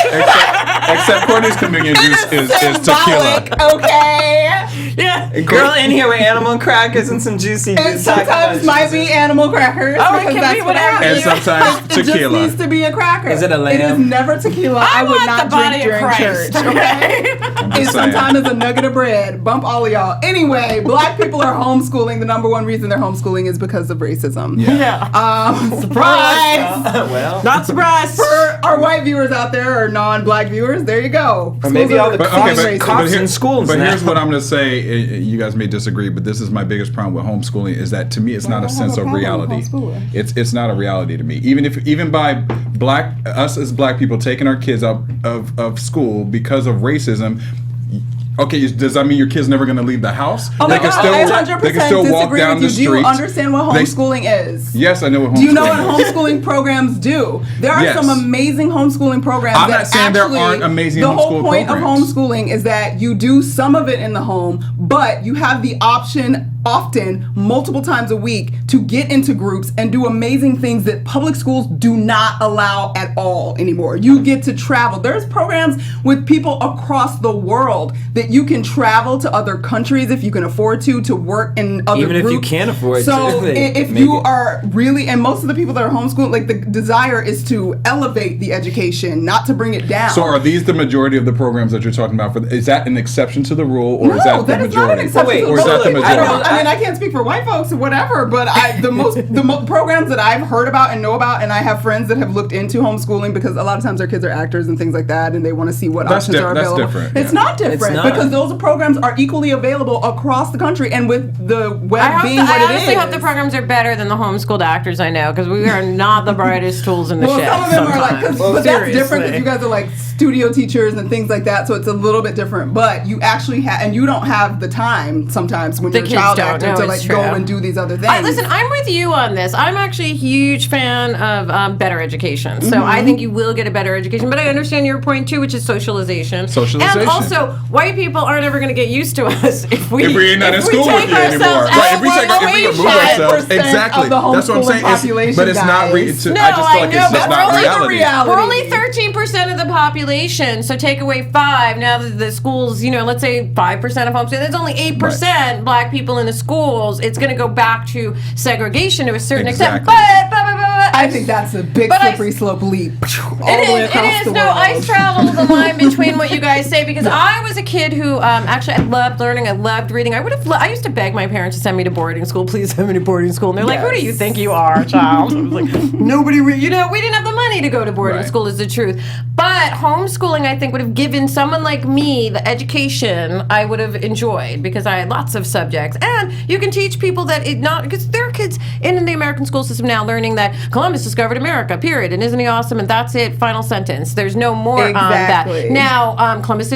Speaker 1: Except Courtney's communion juice is tequila.
Speaker 3: Okay.
Speaker 2: Yeah.
Speaker 4: Girl in here with animal crackers and some juicy
Speaker 3: It
Speaker 4: juice.
Speaker 3: sometimes might be animal crackers
Speaker 2: Oh, it
Speaker 3: because
Speaker 2: can
Speaker 3: that's
Speaker 2: be
Speaker 3: what
Speaker 2: whatever.
Speaker 3: happens.
Speaker 1: And sometimes
Speaker 3: It just
Speaker 1: tequila.
Speaker 3: needs to be a cracker.
Speaker 4: Is it a lamb?
Speaker 3: It is never tequila. I would
Speaker 2: want
Speaker 3: not
Speaker 2: the body
Speaker 3: drink
Speaker 2: of
Speaker 3: during
Speaker 2: Christ,
Speaker 3: church. Okay.
Speaker 1: I'm
Speaker 3: It's
Speaker 1: just saying.
Speaker 3: sometimes it's a nugget of bread. Bump all of y'all. Anyway, black people are homeschooling. The number one reason they're homeschooling is because of racism. Surprise!
Speaker 4: Well,
Speaker 2: Not surprised.
Speaker 3: For our white viewers out there or non-black viewers, there you go.
Speaker 4: Or maybe all the
Speaker 3: Schools are
Speaker 4: cops in schools
Speaker 1: But
Speaker 4: now.
Speaker 1: here's what I'm going to say. You guys may disagree, but this is my biggest problem with homeschooling is that to me it's not
Speaker 3: I
Speaker 1: a
Speaker 3: don't
Speaker 1: sense
Speaker 3: have a
Speaker 1: of
Speaker 3: problem with
Speaker 1: reality.
Speaker 3: homeschooling.
Speaker 1: It's not a reality to me. Even by us as black people taking our kids out of school because of racism. Okay, does that mean your kid's never going to leave the house?
Speaker 3: Oh my God, I 100%
Speaker 1: they can still walk
Speaker 3: disagree
Speaker 1: down
Speaker 3: with
Speaker 1: the
Speaker 3: you.
Speaker 1: street.
Speaker 3: Do you understand what homeschooling is?
Speaker 1: Yes, I know what homeschooling is.
Speaker 3: Do you know what homeschooling programs do? There are
Speaker 1: Yes.
Speaker 3: some amazing homeschooling programs.
Speaker 1: I'm
Speaker 3: that
Speaker 1: not saying there
Speaker 3: actually,
Speaker 1: aren't amazing
Speaker 3: The whole
Speaker 1: homeschool
Speaker 3: point
Speaker 1: programs.
Speaker 3: of homeschooling is that you do some of it in the home, but you have the option often multiple times a week to get into groups and do amazing things that public schools do not allow at all anymore. You get to travel. There's programs with people across the world that you can travel to other countries if you can afford to work in other
Speaker 4: Even if
Speaker 3: groups.
Speaker 4: you can't afford
Speaker 3: so
Speaker 4: to, they
Speaker 3: if
Speaker 4: make
Speaker 3: you
Speaker 4: it.
Speaker 3: are really, and most of the people that are homeschooled, like the desire is to elevate the education, not to bring it down.
Speaker 1: So are these the majority of the programs that you're talking about? Is that an exception to the rule, or
Speaker 3: No,
Speaker 1: is that the
Speaker 3: that is not an
Speaker 1: majority?
Speaker 3: exception to the
Speaker 1: Or is that the
Speaker 3: rule.
Speaker 1: majority?
Speaker 3: I mean, I can't speak for white folks or whatever, but the most programs that I've heard about and know about, and I have friends that have looked into homeschooling because a lot of times their kids are actors and things like that, and they want to see what options are
Speaker 1: that's
Speaker 3: available.
Speaker 1: different,
Speaker 3: It's
Speaker 1: yeah.
Speaker 3: not different
Speaker 4: It's not.
Speaker 3: because those programs are equally available across the country, and with the web being
Speaker 2: I
Speaker 3: what it
Speaker 2: honestly
Speaker 3: is.
Speaker 2: hope the programs are better than the homeschooled actors I know, because we are not the brightest tools in the
Speaker 3: Well,
Speaker 2: shed.
Speaker 3: some of them are like,
Speaker 2: sometimes.
Speaker 3: but that's different
Speaker 2: Seriously.
Speaker 3: because you guys are like studio teachers and things like that, so it's a little bit different. But you actually have, and you don't have the time sometimes when
Speaker 2: The
Speaker 3: you're a
Speaker 2: kids
Speaker 3: child
Speaker 2: don't.
Speaker 3: actor
Speaker 2: No,
Speaker 3: to
Speaker 2: it's
Speaker 3: like
Speaker 2: true.
Speaker 3: go and do these other things.
Speaker 2: Listen, I'm with you on this. I'm actually a huge fan of better education. So I think you will get a better education. But I understand your point too, which is socialization.
Speaker 1: Socialization.
Speaker 2: And also, white people aren't ever going to get used to us if we
Speaker 1: If we're not in school with
Speaker 2: take
Speaker 1: you anymore.
Speaker 2: ourselves
Speaker 1: Right,
Speaker 2: out
Speaker 1: if we
Speaker 2: of
Speaker 1: take if we remove
Speaker 2: situation.
Speaker 1: ourselves.
Speaker 3: 5%
Speaker 1: Exactly.
Speaker 3: of the
Speaker 1: That's what I'm
Speaker 3: homeschooling
Speaker 1: saying.
Speaker 3: population,
Speaker 1: But it's not
Speaker 3: guys.
Speaker 2: No,
Speaker 1: I just feel
Speaker 2: I
Speaker 1: like
Speaker 2: know,
Speaker 1: it's
Speaker 2: but
Speaker 1: just
Speaker 2: we're
Speaker 1: not
Speaker 2: only the
Speaker 1: reality.
Speaker 2: We're only 13% of the population, so take away 5. Now the schools, let's say 5% of homeschooling. There's only 8% black people in the schools. It's going to go back to segregation to a certain extent.
Speaker 1: Exactly.
Speaker 2: But
Speaker 3: I think that's a big
Speaker 2: But I-
Speaker 3: slippery slope leap all the
Speaker 2: It
Speaker 3: way
Speaker 2: is.
Speaker 3: across
Speaker 2: It is.
Speaker 3: the
Speaker 2: No,
Speaker 3: world.
Speaker 2: I straddle the line between what you guys say because I was a kid who actually I loved learning. I loved reading. I used to beg my parents to send me to boarding school. Please send me to boarding school. And they're like, "Who do you
Speaker 3: Yes.
Speaker 2: think you are, child?" I was like, "Nobody. We didn't have the money to go to boarding
Speaker 1: Right.
Speaker 2: school. Is the truth." But homeschooling, I think, would have given someone like me the education I would have enjoyed because I had lots of subjects, and you can teach people that because there are kids in the American school system now learning that Columbus discovered America. Period. And isn't he awesome? And that's it. Final sentence. There's no more
Speaker 3: Exactly.
Speaker 2: that. Now, Columbus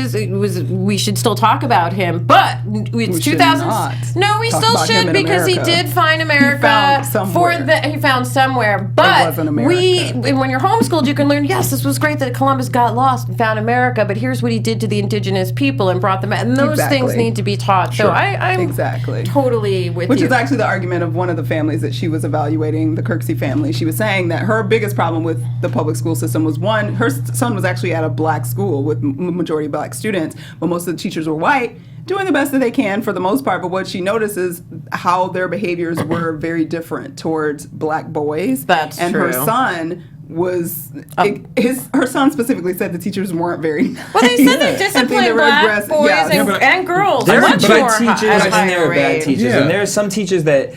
Speaker 2: we should still talk about him, but it's
Speaker 3: should
Speaker 2: 2000s.
Speaker 3: not
Speaker 2: No, we
Speaker 3: talk
Speaker 2: still
Speaker 3: about him
Speaker 2: should
Speaker 3: in
Speaker 2: because he
Speaker 3: America.
Speaker 2: did find America
Speaker 3: found somewhere.
Speaker 2: he found somewhere. But
Speaker 3: wasn't America.
Speaker 2: when you're homeschooled, you can learn. Yes, this was great that Columbus got lost and found America, but here's what he did to the indigenous people and brought them. And those
Speaker 3: Exactly.
Speaker 2: things need to be taught. So
Speaker 1: Sure.
Speaker 2: I'm
Speaker 3: Exactly.
Speaker 2: totally with
Speaker 3: Which
Speaker 2: you.
Speaker 3: is actually the argument of one of the families that she was evaluating, the Kirksey family. She was saying that her biggest problem with the public school system was one, her son was actually at a black school with majority black students, but most of the teachers were white, doing the best that they can for the most part. But what she notices how their behaviors were very different towards black boys.
Speaker 2: That's
Speaker 3: and her
Speaker 2: true.
Speaker 3: son was her son specifically said the teachers weren't very nice.
Speaker 2: Well, they said they
Speaker 3: And
Speaker 2: discipline
Speaker 3: they were
Speaker 2: black
Speaker 3: aggressive.
Speaker 2: boys
Speaker 3: Yeah.
Speaker 2: and girls.
Speaker 4: There are
Speaker 2: much
Speaker 4: good
Speaker 2: more
Speaker 4: teachers
Speaker 2: at a
Speaker 4: and
Speaker 2: higher
Speaker 4: there are bad
Speaker 2: rate.
Speaker 4: teachers,
Speaker 1: Yeah.
Speaker 4: and there are some teachers that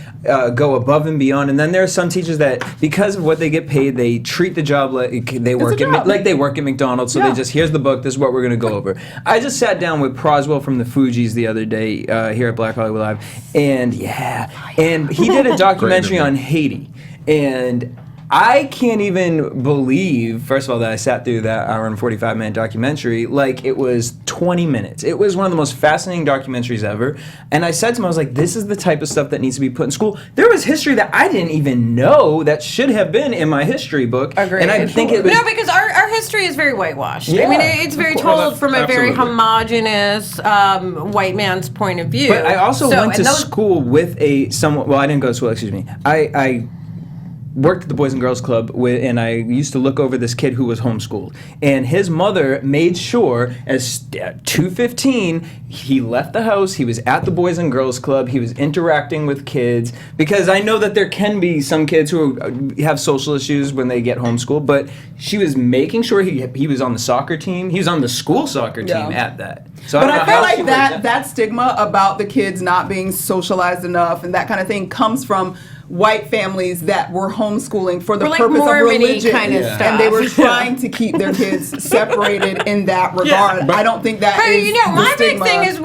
Speaker 4: go above and beyond, and then there are some teachers that, because of what they get paid, they treat the job like they work
Speaker 3: job.
Speaker 4: like they work at McDonald's. So
Speaker 3: Yeah.
Speaker 4: they just, here's the book, this is what we're going to go over. I just sat down with Proswell from the Fugees the other day here at Black Hollywood Live, and he did a documentary
Speaker 1: interview.
Speaker 4: on Haiti, and I can't even believe, first of all, that I sat through that hour and 45-minute documentary like it was 20 minutes. It was one of the most fascinating documentaries ever. And I said to him, I was like, this is the type of stuff that needs to be put in school. There was history that I didn't even know that should have been in my history book.
Speaker 2: Agreed.
Speaker 4: And I think it was...
Speaker 2: No, because our history is very whitewashed.
Speaker 4: Yeah.
Speaker 2: I mean, it's very
Speaker 1: Well,
Speaker 2: told from a very
Speaker 1: absolutely.
Speaker 2: homogenous white man's point of view.
Speaker 4: But I also went to
Speaker 2: and those-
Speaker 4: school with well, I didn't go to school, excuse me. I worked at the Boys and Girls Club and I used to look over this kid who was homeschooled. And his mother made sure at 2:15 he left the house, he was at the Boys and Girls Club, he was interacting with kids, because I know that there can be some kids who have social issues when they get homeschooled, but she was making sure he was on the soccer team, he was on the school soccer team at that. So
Speaker 3: But
Speaker 4: don't
Speaker 3: I
Speaker 4: know
Speaker 3: feel
Speaker 4: how she
Speaker 3: like
Speaker 4: would-
Speaker 3: that stigma about the kids not being socialized enough and that kind of thing comes from white families that were homeschooling for the
Speaker 2: Or like
Speaker 3: purpose of
Speaker 2: Mormon-y
Speaker 3: religion,
Speaker 2: kind of
Speaker 3: and they were
Speaker 2: stuff.
Speaker 3: trying to keep their kids separated in that regard.
Speaker 1: But-
Speaker 3: I don't think that
Speaker 2: But
Speaker 3: is
Speaker 2: you know,
Speaker 3: the
Speaker 2: my big
Speaker 3: stigma.
Speaker 2: thing is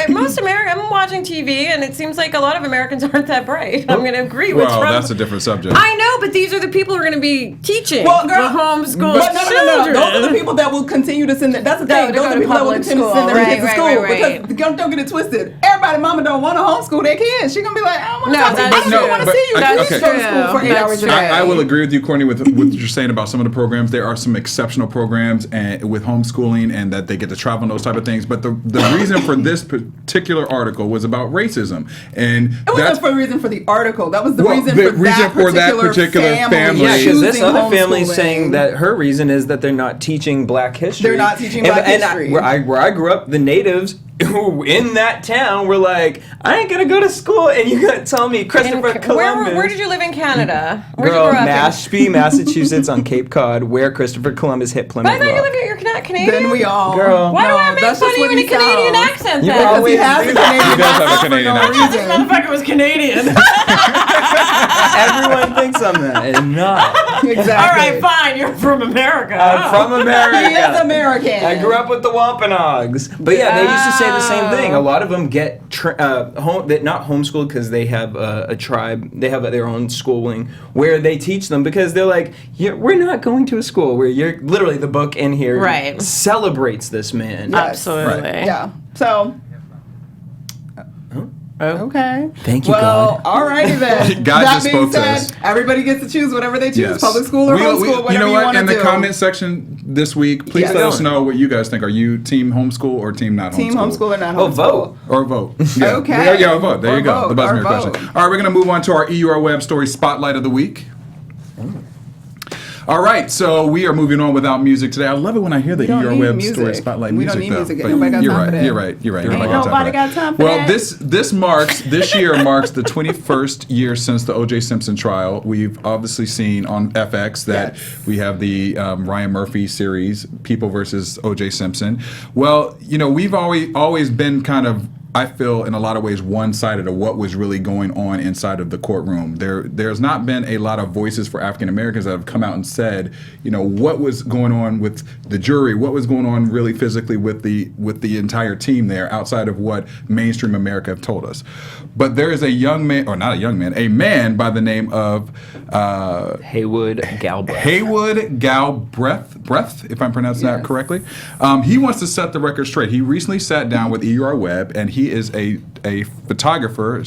Speaker 2: most American. I'm watching TV, and it seems like a lot of Americans aren't that bright. I'm going to agree with
Speaker 1: Well,
Speaker 2: Trump.
Speaker 1: that's a different subject.
Speaker 2: I know, but these are the people who are going to be teaching
Speaker 3: Well, girl,
Speaker 2: the homeschool
Speaker 3: but no,
Speaker 2: children.
Speaker 3: those are the people that will continue to send. That's the thing.
Speaker 2: to
Speaker 3: Those
Speaker 2: go
Speaker 3: are
Speaker 2: to
Speaker 3: the people that will
Speaker 2: public
Speaker 3: continue to send their
Speaker 2: school.
Speaker 3: kids to
Speaker 2: Right,
Speaker 3: school
Speaker 2: right.
Speaker 3: because don't get it twisted. Everybody, mama don't want to homeschool their kids. She's gonna be like, I don't want
Speaker 2: No,
Speaker 3: to.
Speaker 2: that's
Speaker 3: I don't want to
Speaker 1: true.
Speaker 3: see you.
Speaker 1: But-
Speaker 3: That's
Speaker 1: okay.
Speaker 3: go to school for 8
Speaker 2: That's
Speaker 3: hours a
Speaker 2: true.
Speaker 3: day.
Speaker 1: I will agree with you, Courtney, with what you're saying about some of the programs. There are some exceptional programs with homeschooling and that they get to travel and those type of things. But the reason for this particular article was about racism. And
Speaker 3: It wasn't for the reason for the article. That was the
Speaker 1: Well,
Speaker 3: reason
Speaker 1: the
Speaker 3: for
Speaker 1: reason for that
Speaker 3: that
Speaker 1: particular family.
Speaker 4: Yeah, because this
Speaker 3: choosing
Speaker 4: other family is
Speaker 3: homeschooling.
Speaker 4: saying that her reason is that they're not teaching Black history.
Speaker 3: They're not teaching Black history.
Speaker 4: Where I grew up, the natives who in that town were like, I ain't gonna go to school, and you gonna tell me Christopher Columbus.
Speaker 2: Where did you live in Canada? Where'd you
Speaker 4: Girl,
Speaker 2: grow up in?
Speaker 4: Mashpee, Massachusetts, on Cape Cod, where Christopher Columbus hit
Speaker 2: But
Speaker 4: Plymouth
Speaker 2: I thought you
Speaker 4: Rock.
Speaker 2: lived here. You're Canadian.
Speaker 3: Then we all.
Speaker 4: Girl.
Speaker 2: Why do I
Speaker 3: No,
Speaker 2: make
Speaker 3: that's
Speaker 2: fun
Speaker 3: just
Speaker 2: of you
Speaker 3: what
Speaker 2: in a
Speaker 3: he
Speaker 2: Canadian
Speaker 3: sounds.
Speaker 2: accent
Speaker 4: You
Speaker 2: then?
Speaker 3: Because he
Speaker 4: always
Speaker 3: has
Speaker 4: do
Speaker 3: a
Speaker 4: that.
Speaker 3: Canadian
Speaker 1: He does have a
Speaker 3: accent for
Speaker 1: Canadian
Speaker 3: no
Speaker 1: accent.
Speaker 2: This
Speaker 3: reason.
Speaker 2: motherfucker was Canadian.
Speaker 4: Everyone thinks I'm that, and not.
Speaker 3: Exactly.
Speaker 2: All right, fine. You're from America.
Speaker 4: I'm from America.
Speaker 3: He is American.
Speaker 4: I grew up with the Wampanoags. But yeah, they used to say the same thing. A lot of them get not homeschooled because they have a tribe. They have their own schooling where they teach them because they're like, we're not going to a school where you're literally the book in here
Speaker 2: Right.
Speaker 4: celebrates this man.
Speaker 3: Yes.
Speaker 2: Absolutely.
Speaker 1: Right.
Speaker 3: Yeah. So. Okay.
Speaker 4: Thank you,
Speaker 3: Well,
Speaker 4: God.
Speaker 3: alrighty then.
Speaker 1: God
Speaker 3: That
Speaker 1: just
Speaker 3: being
Speaker 1: spoke to
Speaker 3: said,
Speaker 1: us.
Speaker 3: everybody gets to choose whatever they choose,
Speaker 1: Yes.
Speaker 3: public school or homeschool, whatever
Speaker 1: you know what?
Speaker 3: want to
Speaker 1: In
Speaker 3: do.
Speaker 1: the comment section this week, please
Speaker 3: Yes.
Speaker 1: let us know what you guys think. Are you team homeschool or team not
Speaker 3: Team homeschool or not homeschool?
Speaker 4: Oh, vote.
Speaker 1: Or vote. Yeah.
Speaker 3: Okay.
Speaker 1: Yeah, vote. There
Speaker 3: Or
Speaker 1: you go.
Speaker 3: vote.
Speaker 1: The Buzzmeter
Speaker 3: Or
Speaker 1: question.
Speaker 3: vote.
Speaker 1: All right, we're going to move on to our EUR Web Story Spotlight of the Week. All right, so we are moving on without music today. I love it when I hear the
Speaker 3: don't
Speaker 1: EUR
Speaker 3: need
Speaker 1: Web
Speaker 3: music.
Speaker 1: Story Spotlight
Speaker 3: We
Speaker 1: music.
Speaker 3: don't need
Speaker 1: though.
Speaker 3: music.
Speaker 1: But
Speaker 3: Nobody got
Speaker 1: you're
Speaker 3: time
Speaker 1: right.
Speaker 3: for that.
Speaker 1: You're right. You're right.
Speaker 3: Ain't nobody got time for
Speaker 1: well,
Speaker 3: that.
Speaker 1: this year marks the 21st year since the O.J. Simpson trial. We've obviously seen on FX that we have the Ryan Murphy series, People versus O.J. Simpson. Well, you know, we've always been kind of, I feel, in a lot of ways, one-sided of what was really going on inside of the courtroom. There's not been a lot of voices for African Americans that have come out and said, you know, what was going on with the jury, what was going on really physically with the entire team there, outside of what mainstream America have told us. But there is a young man, or not a young man, a man by the name of
Speaker 4: Haywood Galbreath.
Speaker 1: Haywood Galbreath, if I'm pronouncing that correctly. He wants to set the record straight. He recently sat down with EUR Web, and he is a photographer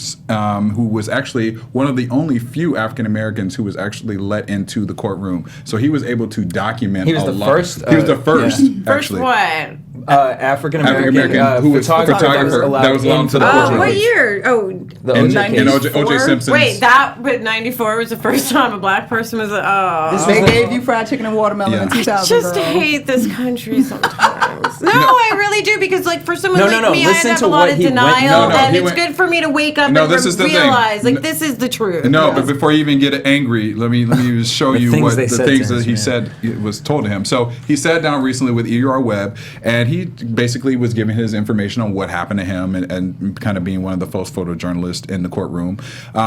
Speaker 1: who was actually one of the only few African Americans who was actually let into the courtroom. So he was able to document.
Speaker 4: He was
Speaker 1: a
Speaker 4: the
Speaker 1: lot.
Speaker 4: first,
Speaker 1: He was the first.
Speaker 4: yeah.
Speaker 2: First
Speaker 1: Actually.
Speaker 2: what?
Speaker 4: African
Speaker 1: African-American who was photographer that was allowed
Speaker 4: into
Speaker 1: to the
Speaker 4: the
Speaker 1: courtroom.
Speaker 2: What
Speaker 4: courtroom.
Speaker 2: year? Oh,
Speaker 4: The
Speaker 1: And,
Speaker 4: OJ
Speaker 1: and
Speaker 4: case.
Speaker 1: O.J. Simpson.
Speaker 2: wait, but 94 was the first time a black person was. Oh.
Speaker 3: They gave you fried chicken and watermelon in
Speaker 1: Yeah.
Speaker 3: 2000.
Speaker 2: Just
Speaker 3: girl.
Speaker 2: hate this country sometimes. No, I really do, because like for someone
Speaker 4: No,
Speaker 2: like
Speaker 4: no,
Speaker 2: me, I
Speaker 4: listen
Speaker 2: have
Speaker 4: to
Speaker 2: a lot
Speaker 4: what
Speaker 2: of
Speaker 4: he went-
Speaker 2: denial,
Speaker 1: No,
Speaker 2: and
Speaker 1: he
Speaker 2: it's
Speaker 1: went-
Speaker 2: good for me to wake up
Speaker 1: No,
Speaker 2: and
Speaker 1: this is the thing.
Speaker 2: realize like
Speaker 1: No-
Speaker 2: this is the truth.
Speaker 1: No, but before you even get angry, let me just show you
Speaker 4: things
Speaker 1: what
Speaker 4: they
Speaker 1: the
Speaker 4: said
Speaker 1: things
Speaker 4: to
Speaker 1: that
Speaker 4: us,
Speaker 1: he
Speaker 4: man.
Speaker 1: said was told to him. So he sat down recently with EUR Web, and he basically was giving his information on what happened to him, and kind of being one of the first photojournalists in the courtroom.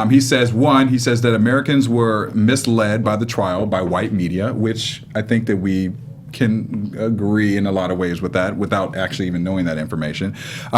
Speaker 1: He says that Americans were misled by the trial by white media, which I think that we can agree in a lot of ways with that without actually even knowing that information.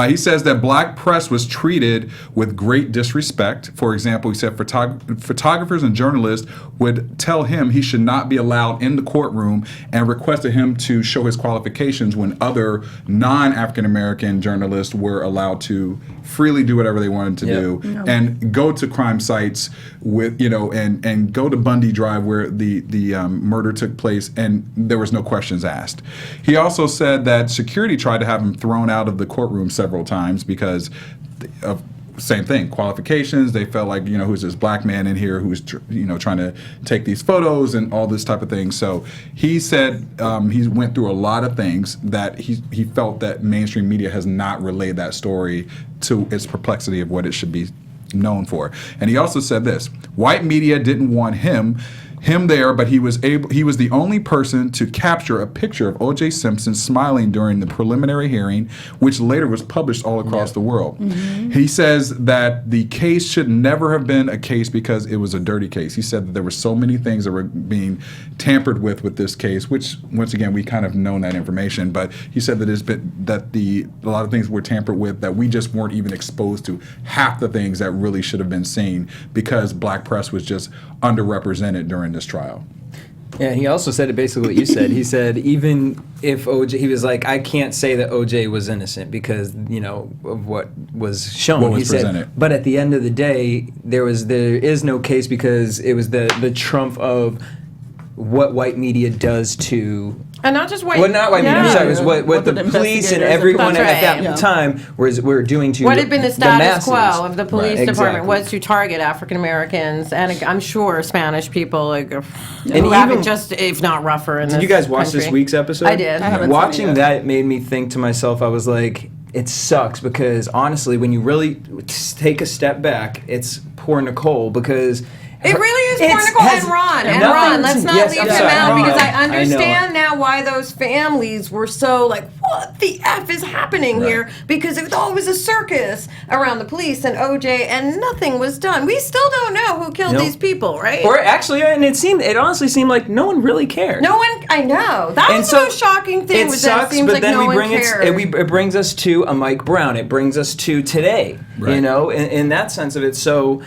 Speaker 1: He says that black press was treated with great disrespect. For example, he said photographers and journalists would tell him he should not be allowed in the courtroom and requested him to show his qualifications when other non-African American journalists were allowed to freely do whatever they wanted to do and go to crime sites with, and go to Bundy Drive where the murder took place, and there was no questions asked. He also said that security tried to have him thrown out of the courtroom several times because of same thing, qualifications. They felt like, who's this black man in here who's, trying to take these photos and all this type of thing. So he said he went through a lot of things that he felt that mainstream media has not relayed that story to its perplexity of what it should be known for. And he also said this: white media didn't want him there, but he was the only person to capture a picture of O.J. Simpson smiling during the preliminary hearing, which later was published all across the world. Mm-hmm. He says that the case should never have been a case because it was a dirty case. He said that there were so many things that were being tampered with this case, which once again we kind of known that information, but he said that a lot of things were tampered with that we just weren't even exposed to half the things that really should have been seen because black press was just underrepresented during this trial.
Speaker 4: Yeah, he also said it basically what you said. He said even if OJ, he was like, I can't say that OJ was innocent because, of what was shown.
Speaker 1: What was
Speaker 4: he
Speaker 1: presented.
Speaker 4: Said, but at the end of the day, there is no case because it was the trump of what white media does to...
Speaker 2: And not just white...
Speaker 4: Well, not white media, I'm sorry. It was what the police and everyone at that time were doing to
Speaker 2: what had been the status
Speaker 4: masses.
Speaker 2: Quo of the police
Speaker 4: Right.
Speaker 2: department
Speaker 4: Exactly.
Speaker 2: was to target African Americans and I'm sure Spanish people who
Speaker 4: even-
Speaker 2: have it just, if not rougher in
Speaker 4: Did you guys watch this week's episode?
Speaker 2: I did. I
Speaker 3: haven't
Speaker 4: Watching
Speaker 3: seen it
Speaker 4: that made me think to myself, I was like, it sucks because honestly, when you really take a step back, it's poor Nicole because...
Speaker 2: It really is poor Nicole and Ron. And Ron, let's not leave him out because I understand now why those families were so like, what the F is happening here? Because it was a circus around the police and OJ and nothing was done. We still don't know who killed these people, right?
Speaker 4: Or actually, and it honestly seemed like no one really cared.
Speaker 2: No one, I know. That was the most shocking thing.
Speaker 4: It sucks,
Speaker 2: that it seems
Speaker 4: but
Speaker 2: like
Speaker 4: then
Speaker 2: no
Speaker 4: we
Speaker 2: one
Speaker 4: bring
Speaker 2: cared.
Speaker 4: it brings us to a Mike Brown. It brings us to today,
Speaker 1: Right.
Speaker 4: in that sense of it. So...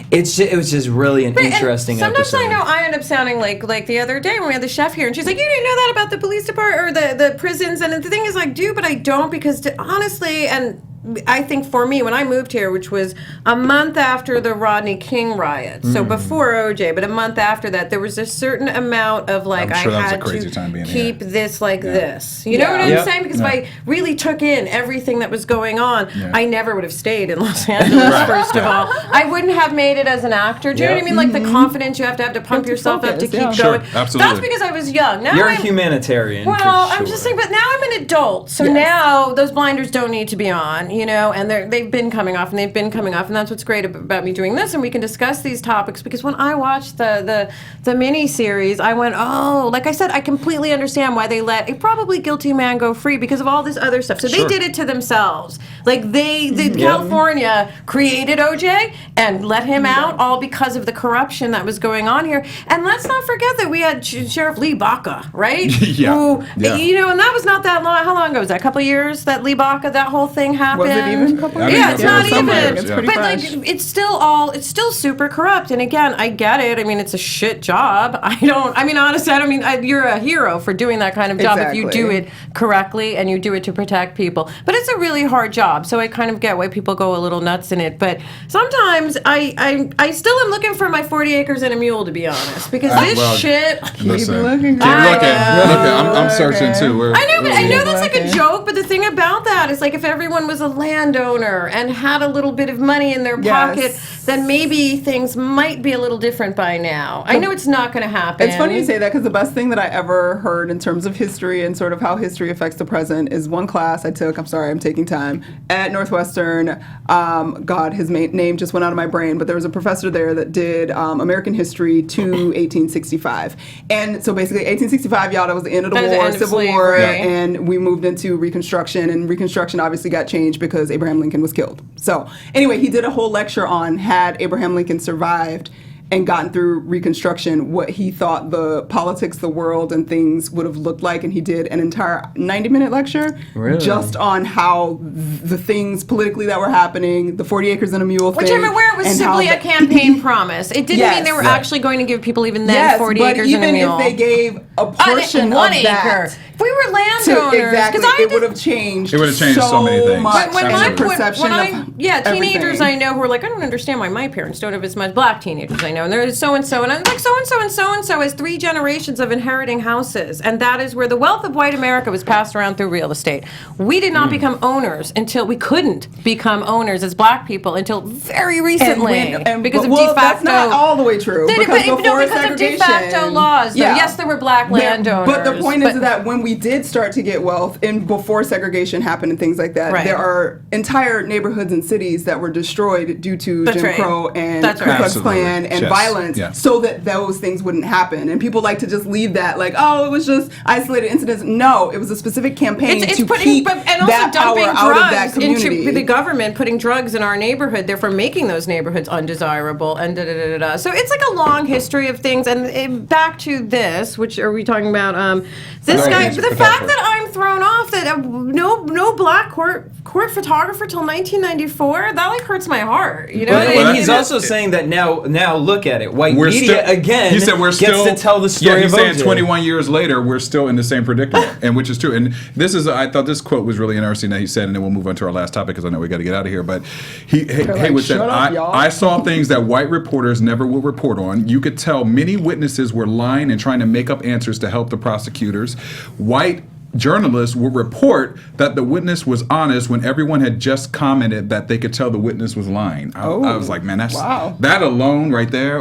Speaker 4: it was just really an interesting
Speaker 2: sometimes
Speaker 4: episode.
Speaker 2: I know I end up sounding like the other day when we had the chef here, and she's like, you didn't know that about the police department or the prisons, and the thing is, I do, but I don't because honestly, and I think for me, when I moved here, which was a month after the Rodney King riot, so before OJ, but a month after that, there was a certain amount of like,
Speaker 1: I'm sure
Speaker 2: I
Speaker 1: that was a
Speaker 2: had
Speaker 1: crazy
Speaker 2: to
Speaker 1: time being
Speaker 2: keep
Speaker 1: here.
Speaker 2: this like this. You know what I'm saying? Because if I really took in everything that was going on, I never would have stayed in Los Angeles, first of all. I wouldn't have made it as an actor. Do you know what I mean? Like the confidence you have to pump yourself up to keep going.
Speaker 1: Sure, absolutely.
Speaker 2: That's because I was young. Now
Speaker 4: You're
Speaker 2: I'm
Speaker 4: a humanitarian.
Speaker 2: well,
Speaker 4: for
Speaker 2: I'm
Speaker 4: sure.
Speaker 2: just saying, but now I'm an adult, so now those blinders don't need to be on, and they've been coming off, and that's what's great about me doing this, and we can discuss these topics, because when I watched the mini-series, I went, oh, like I said, I completely understand why they let a probably guilty man go free because of all this other stuff. So they did it to themselves. Like California created OJ and let him out all because of the corruption that was going on here. And let's not forget that we had Sheriff Lee Baca, right? Who, and that was not that long. How long ago was that? A couple of years that Lee Baca, that whole thing happened?
Speaker 3: Was it even a couple of
Speaker 1: years?
Speaker 2: Yeah, it's
Speaker 1: Yeah,
Speaker 2: not
Speaker 1: some
Speaker 2: even.
Speaker 1: years,
Speaker 3: It's pretty
Speaker 2: but
Speaker 3: fresh.
Speaker 2: like, it's still super corrupt. And again, I get it. I mean, it's a shit job. Honestly, you're a hero for doing that kind of job if you do it correctly and you do it to protect people. But it's a really hard job, so I kind of get why people go a little nuts in it. But sometimes I still am looking for my 40 acres and a mule, to be honest, because this shit.
Speaker 1: Listen,
Speaker 3: looking.
Speaker 1: keep looking. I'm searching too.
Speaker 2: I know that's like a joke, but the thing about that is like if everyone was a landowner and had a little bit of money in their pocket, then maybe things might be a little different by now. I know it's not going to happen.
Speaker 3: It's funny you say that because the best thing that I ever heard in terms of history and sort of how history affects the present is one class I took, I'm taking time, at Northwestern. God, his name just went out of my brain, but there was a professor there that did American history to 1865. And so basically 1865, y'all, that was the end of the war, Civil War, and we moved into Reconstruction, and Reconstruction obviously got changed because Abraham Lincoln was killed. So anyway, he did a whole lecture on had Abraham Lincoln survived and gotten through Reconstruction what he thought the politics, the world, and things would have looked like. And he did an entire 90-minute lecture just on how the things politically that were happening, the 40 acres and a mule thing.
Speaker 2: Which I'm aware it was simply a campaign promise. It didn't mean they were actually going to give people even then 40 acres and a mule.
Speaker 3: But even if they gave a portion
Speaker 2: one
Speaker 3: of
Speaker 2: acre.
Speaker 3: that...
Speaker 2: If we were landowners,
Speaker 3: exactly, it would have changed.
Speaker 1: It would have changed so many things.
Speaker 3: Much
Speaker 2: when
Speaker 3: as a
Speaker 2: my
Speaker 3: perception
Speaker 2: teenagers
Speaker 3: everything.
Speaker 2: I know who are like, I don't understand why my parents don't have as much. Black teenagers I know, and there's so and so, and I'm like, so and so and so and so has 3 generations of inheriting houses, and that is where the wealth of white America was passed around through real estate. We did not become owners until we couldn't become owners as black people until very recently because of de facto.
Speaker 3: That's not all the way true.
Speaker 2: Because of de facto laws. Though. Yes, there were black landowners.
Speaker 3: But the point is that when we did start to get wealth, and before segregation happened and things like that, there are entire neighborhoods and cities that were destroyed due to Jim Crow and Ku Klux Klan and violence, so that those things wouldn't happen. And people like to just leave that like, oh, it was just isolated incidents. No, it was a specific campaign to keep that power out of that community.
Speaker 2: Into the government putting drugs in our neighborhood, therefore making those neighborhoods undesirable and da-da-da-da-da. So it's like a long history of things. And back to this, which are we talking about? This guy, the fact that I'm thrown off that no black court photographer till 1994, that like hurts my heart, you know.
Speaker 4: And he's also saying that now look at it, white media again.
Speaker 1: He said
Speaker 4: gets to tell the story.
Speaker 1: Yeah, he's saying 21 years later we're still in the same predicament, and which is true. And this is I thought this quote was really interesting that he said, and then we'll move on to our last topic because I know we got to get out of here. But Haywood said, I saw things that white reporters never will report on. You could tell many witnesses were lying and trying to make up answers to help the prosecutors. White journalists will report that the witness was honest when everyone had just commented that they could tell the witness was lying. I was like, man, that alone right there,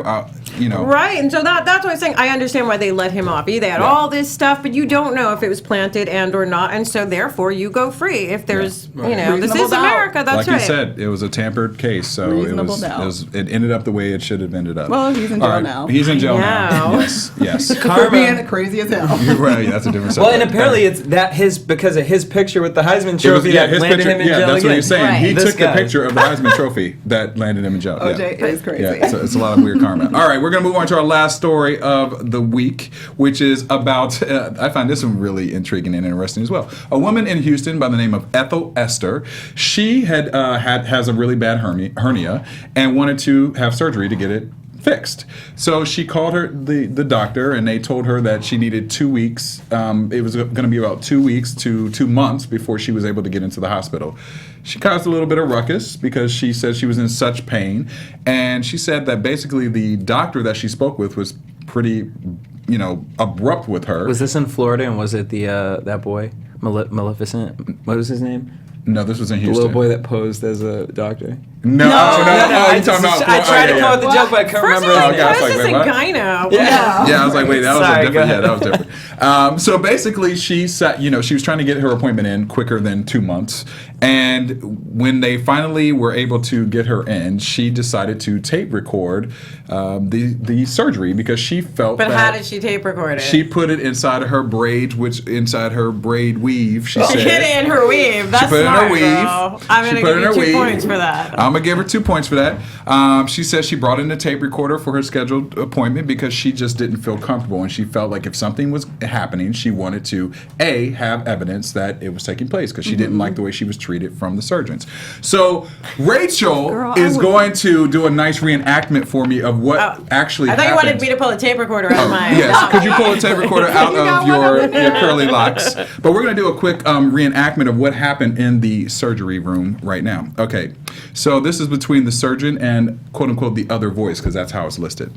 Speaker 1: you know.
Speaker 2: Right, and so that's what I'm saying. I understand why they let him off. They had all this stuff, but you don't know if it was planted and or not, and so therefore you go free. If there's, you know, this is America, that's right.
Speaker 1: Like you said, it was a tampered case, so it ended up the way it should have ended up.
Speaker 3: Well, he's in jail now.
Speaker 1: He's in jail now. Yes.
Speaker 3: For being crazy as hell.
Speaker 1: You're right, that's a different subject.
Speaker 4: Well, and apparently it's because of his picture with the Heisman Trophy that landed him in jail.
Speaker 1: That's
Speaker 4: again.
Speaker 1: what he's saying.
Speaker 2: Right.
Speaker 1: He took the picture of the Heisman Trophy that landed him in jail.
Speaker 3: OJ is crazy.
Speaker 1: Yeah, so it's a lot of weird karma. All right, we're going to move on to our last story of the week, which is about, I find this one really intriguing and interesting as well. A woman in Houston by the name of Ethel Esther, she has a really bad hernia and wanted to have surgery to get it fixed. So she called the doctor, and they told her that she needed 2 weeks. It was going to be about 2 weeks to 2 months before she was able to get into the hospital. She caused a little bit of ruckus because she said she was in such pain, and she said that basically the doctor that she spoke with was pretty, abrupt with her.
Speaker 4: Was this in Florida, and was it the that boy, Maleficent? What was his name?
Speaker 1: No, this was in
Speaker 4: The
Speaker 1: Houston.
Speaker 4: little boy that posed as a doctor.
Speaker 1: No.
Speaker 4: I tried to come up with the joke, but I couldn't remember.
Speaker 2: First is a gyno.
Speaker 1: Yeah, I was like, wait, that was
Speaker 4: Sorry,
Speaker 1: different. Yeah, that was different. So basically, she said, she was trying to get her appointment in quicker than 2 months, and when they finally were able to get her in, she decided to tape record the surgery because she felt.
Speaker 2: But how did she tape record it?
Speaker 1: She put it inside of her braid, inside her braid weave. She said.
Speaker 2: Get it in her weave. That's smart,
Speaker 1: her weave.
Speaker 2: Bro. I'm gonna give you 2 points for that.
Speaker 1: I'm gonna give her 2 points for that. She said she brought in a tape recorder for her scheduled appointment because she just didn't feel comfortable, and she felt like if something was happening, she wanted to have evidence that it was taking place because she didn't like the way she was treated from the surgeons. So Rachel is going to do a nice reenactment for me of what actually happened.
Speaker 2: I thought you wanted me to pull a tape recorder out of my.
Speaker 1: Yes, could you pull a tape recorder out of your curly locks? But we're going to do a quick reenactment of what happened in the surgery room right now. Okay, so this is between the surgeon and quote unquote the other voice because that's how it's listed.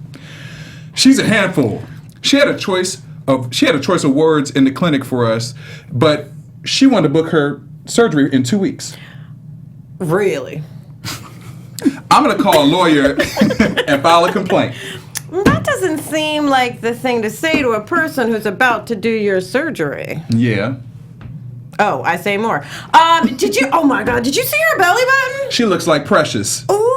Speaker 1: She's a handful. She had a choice of words in the clinic for us, but she wanted to book her surgery in 2 weeks.
Speaker 2: Really?
Speaker 1: I'm going to call a lawyer and file a complaint.
Speaker 2: That doesn't seem like the thing to say to a person who's about to do your surgery.
Speaker 1: Yeah.
Speaker 2: Oh, I say more. Oh my God, did you see her belly button?
Speaker 1: She looks like Precious.
Speaker 2: Ooh.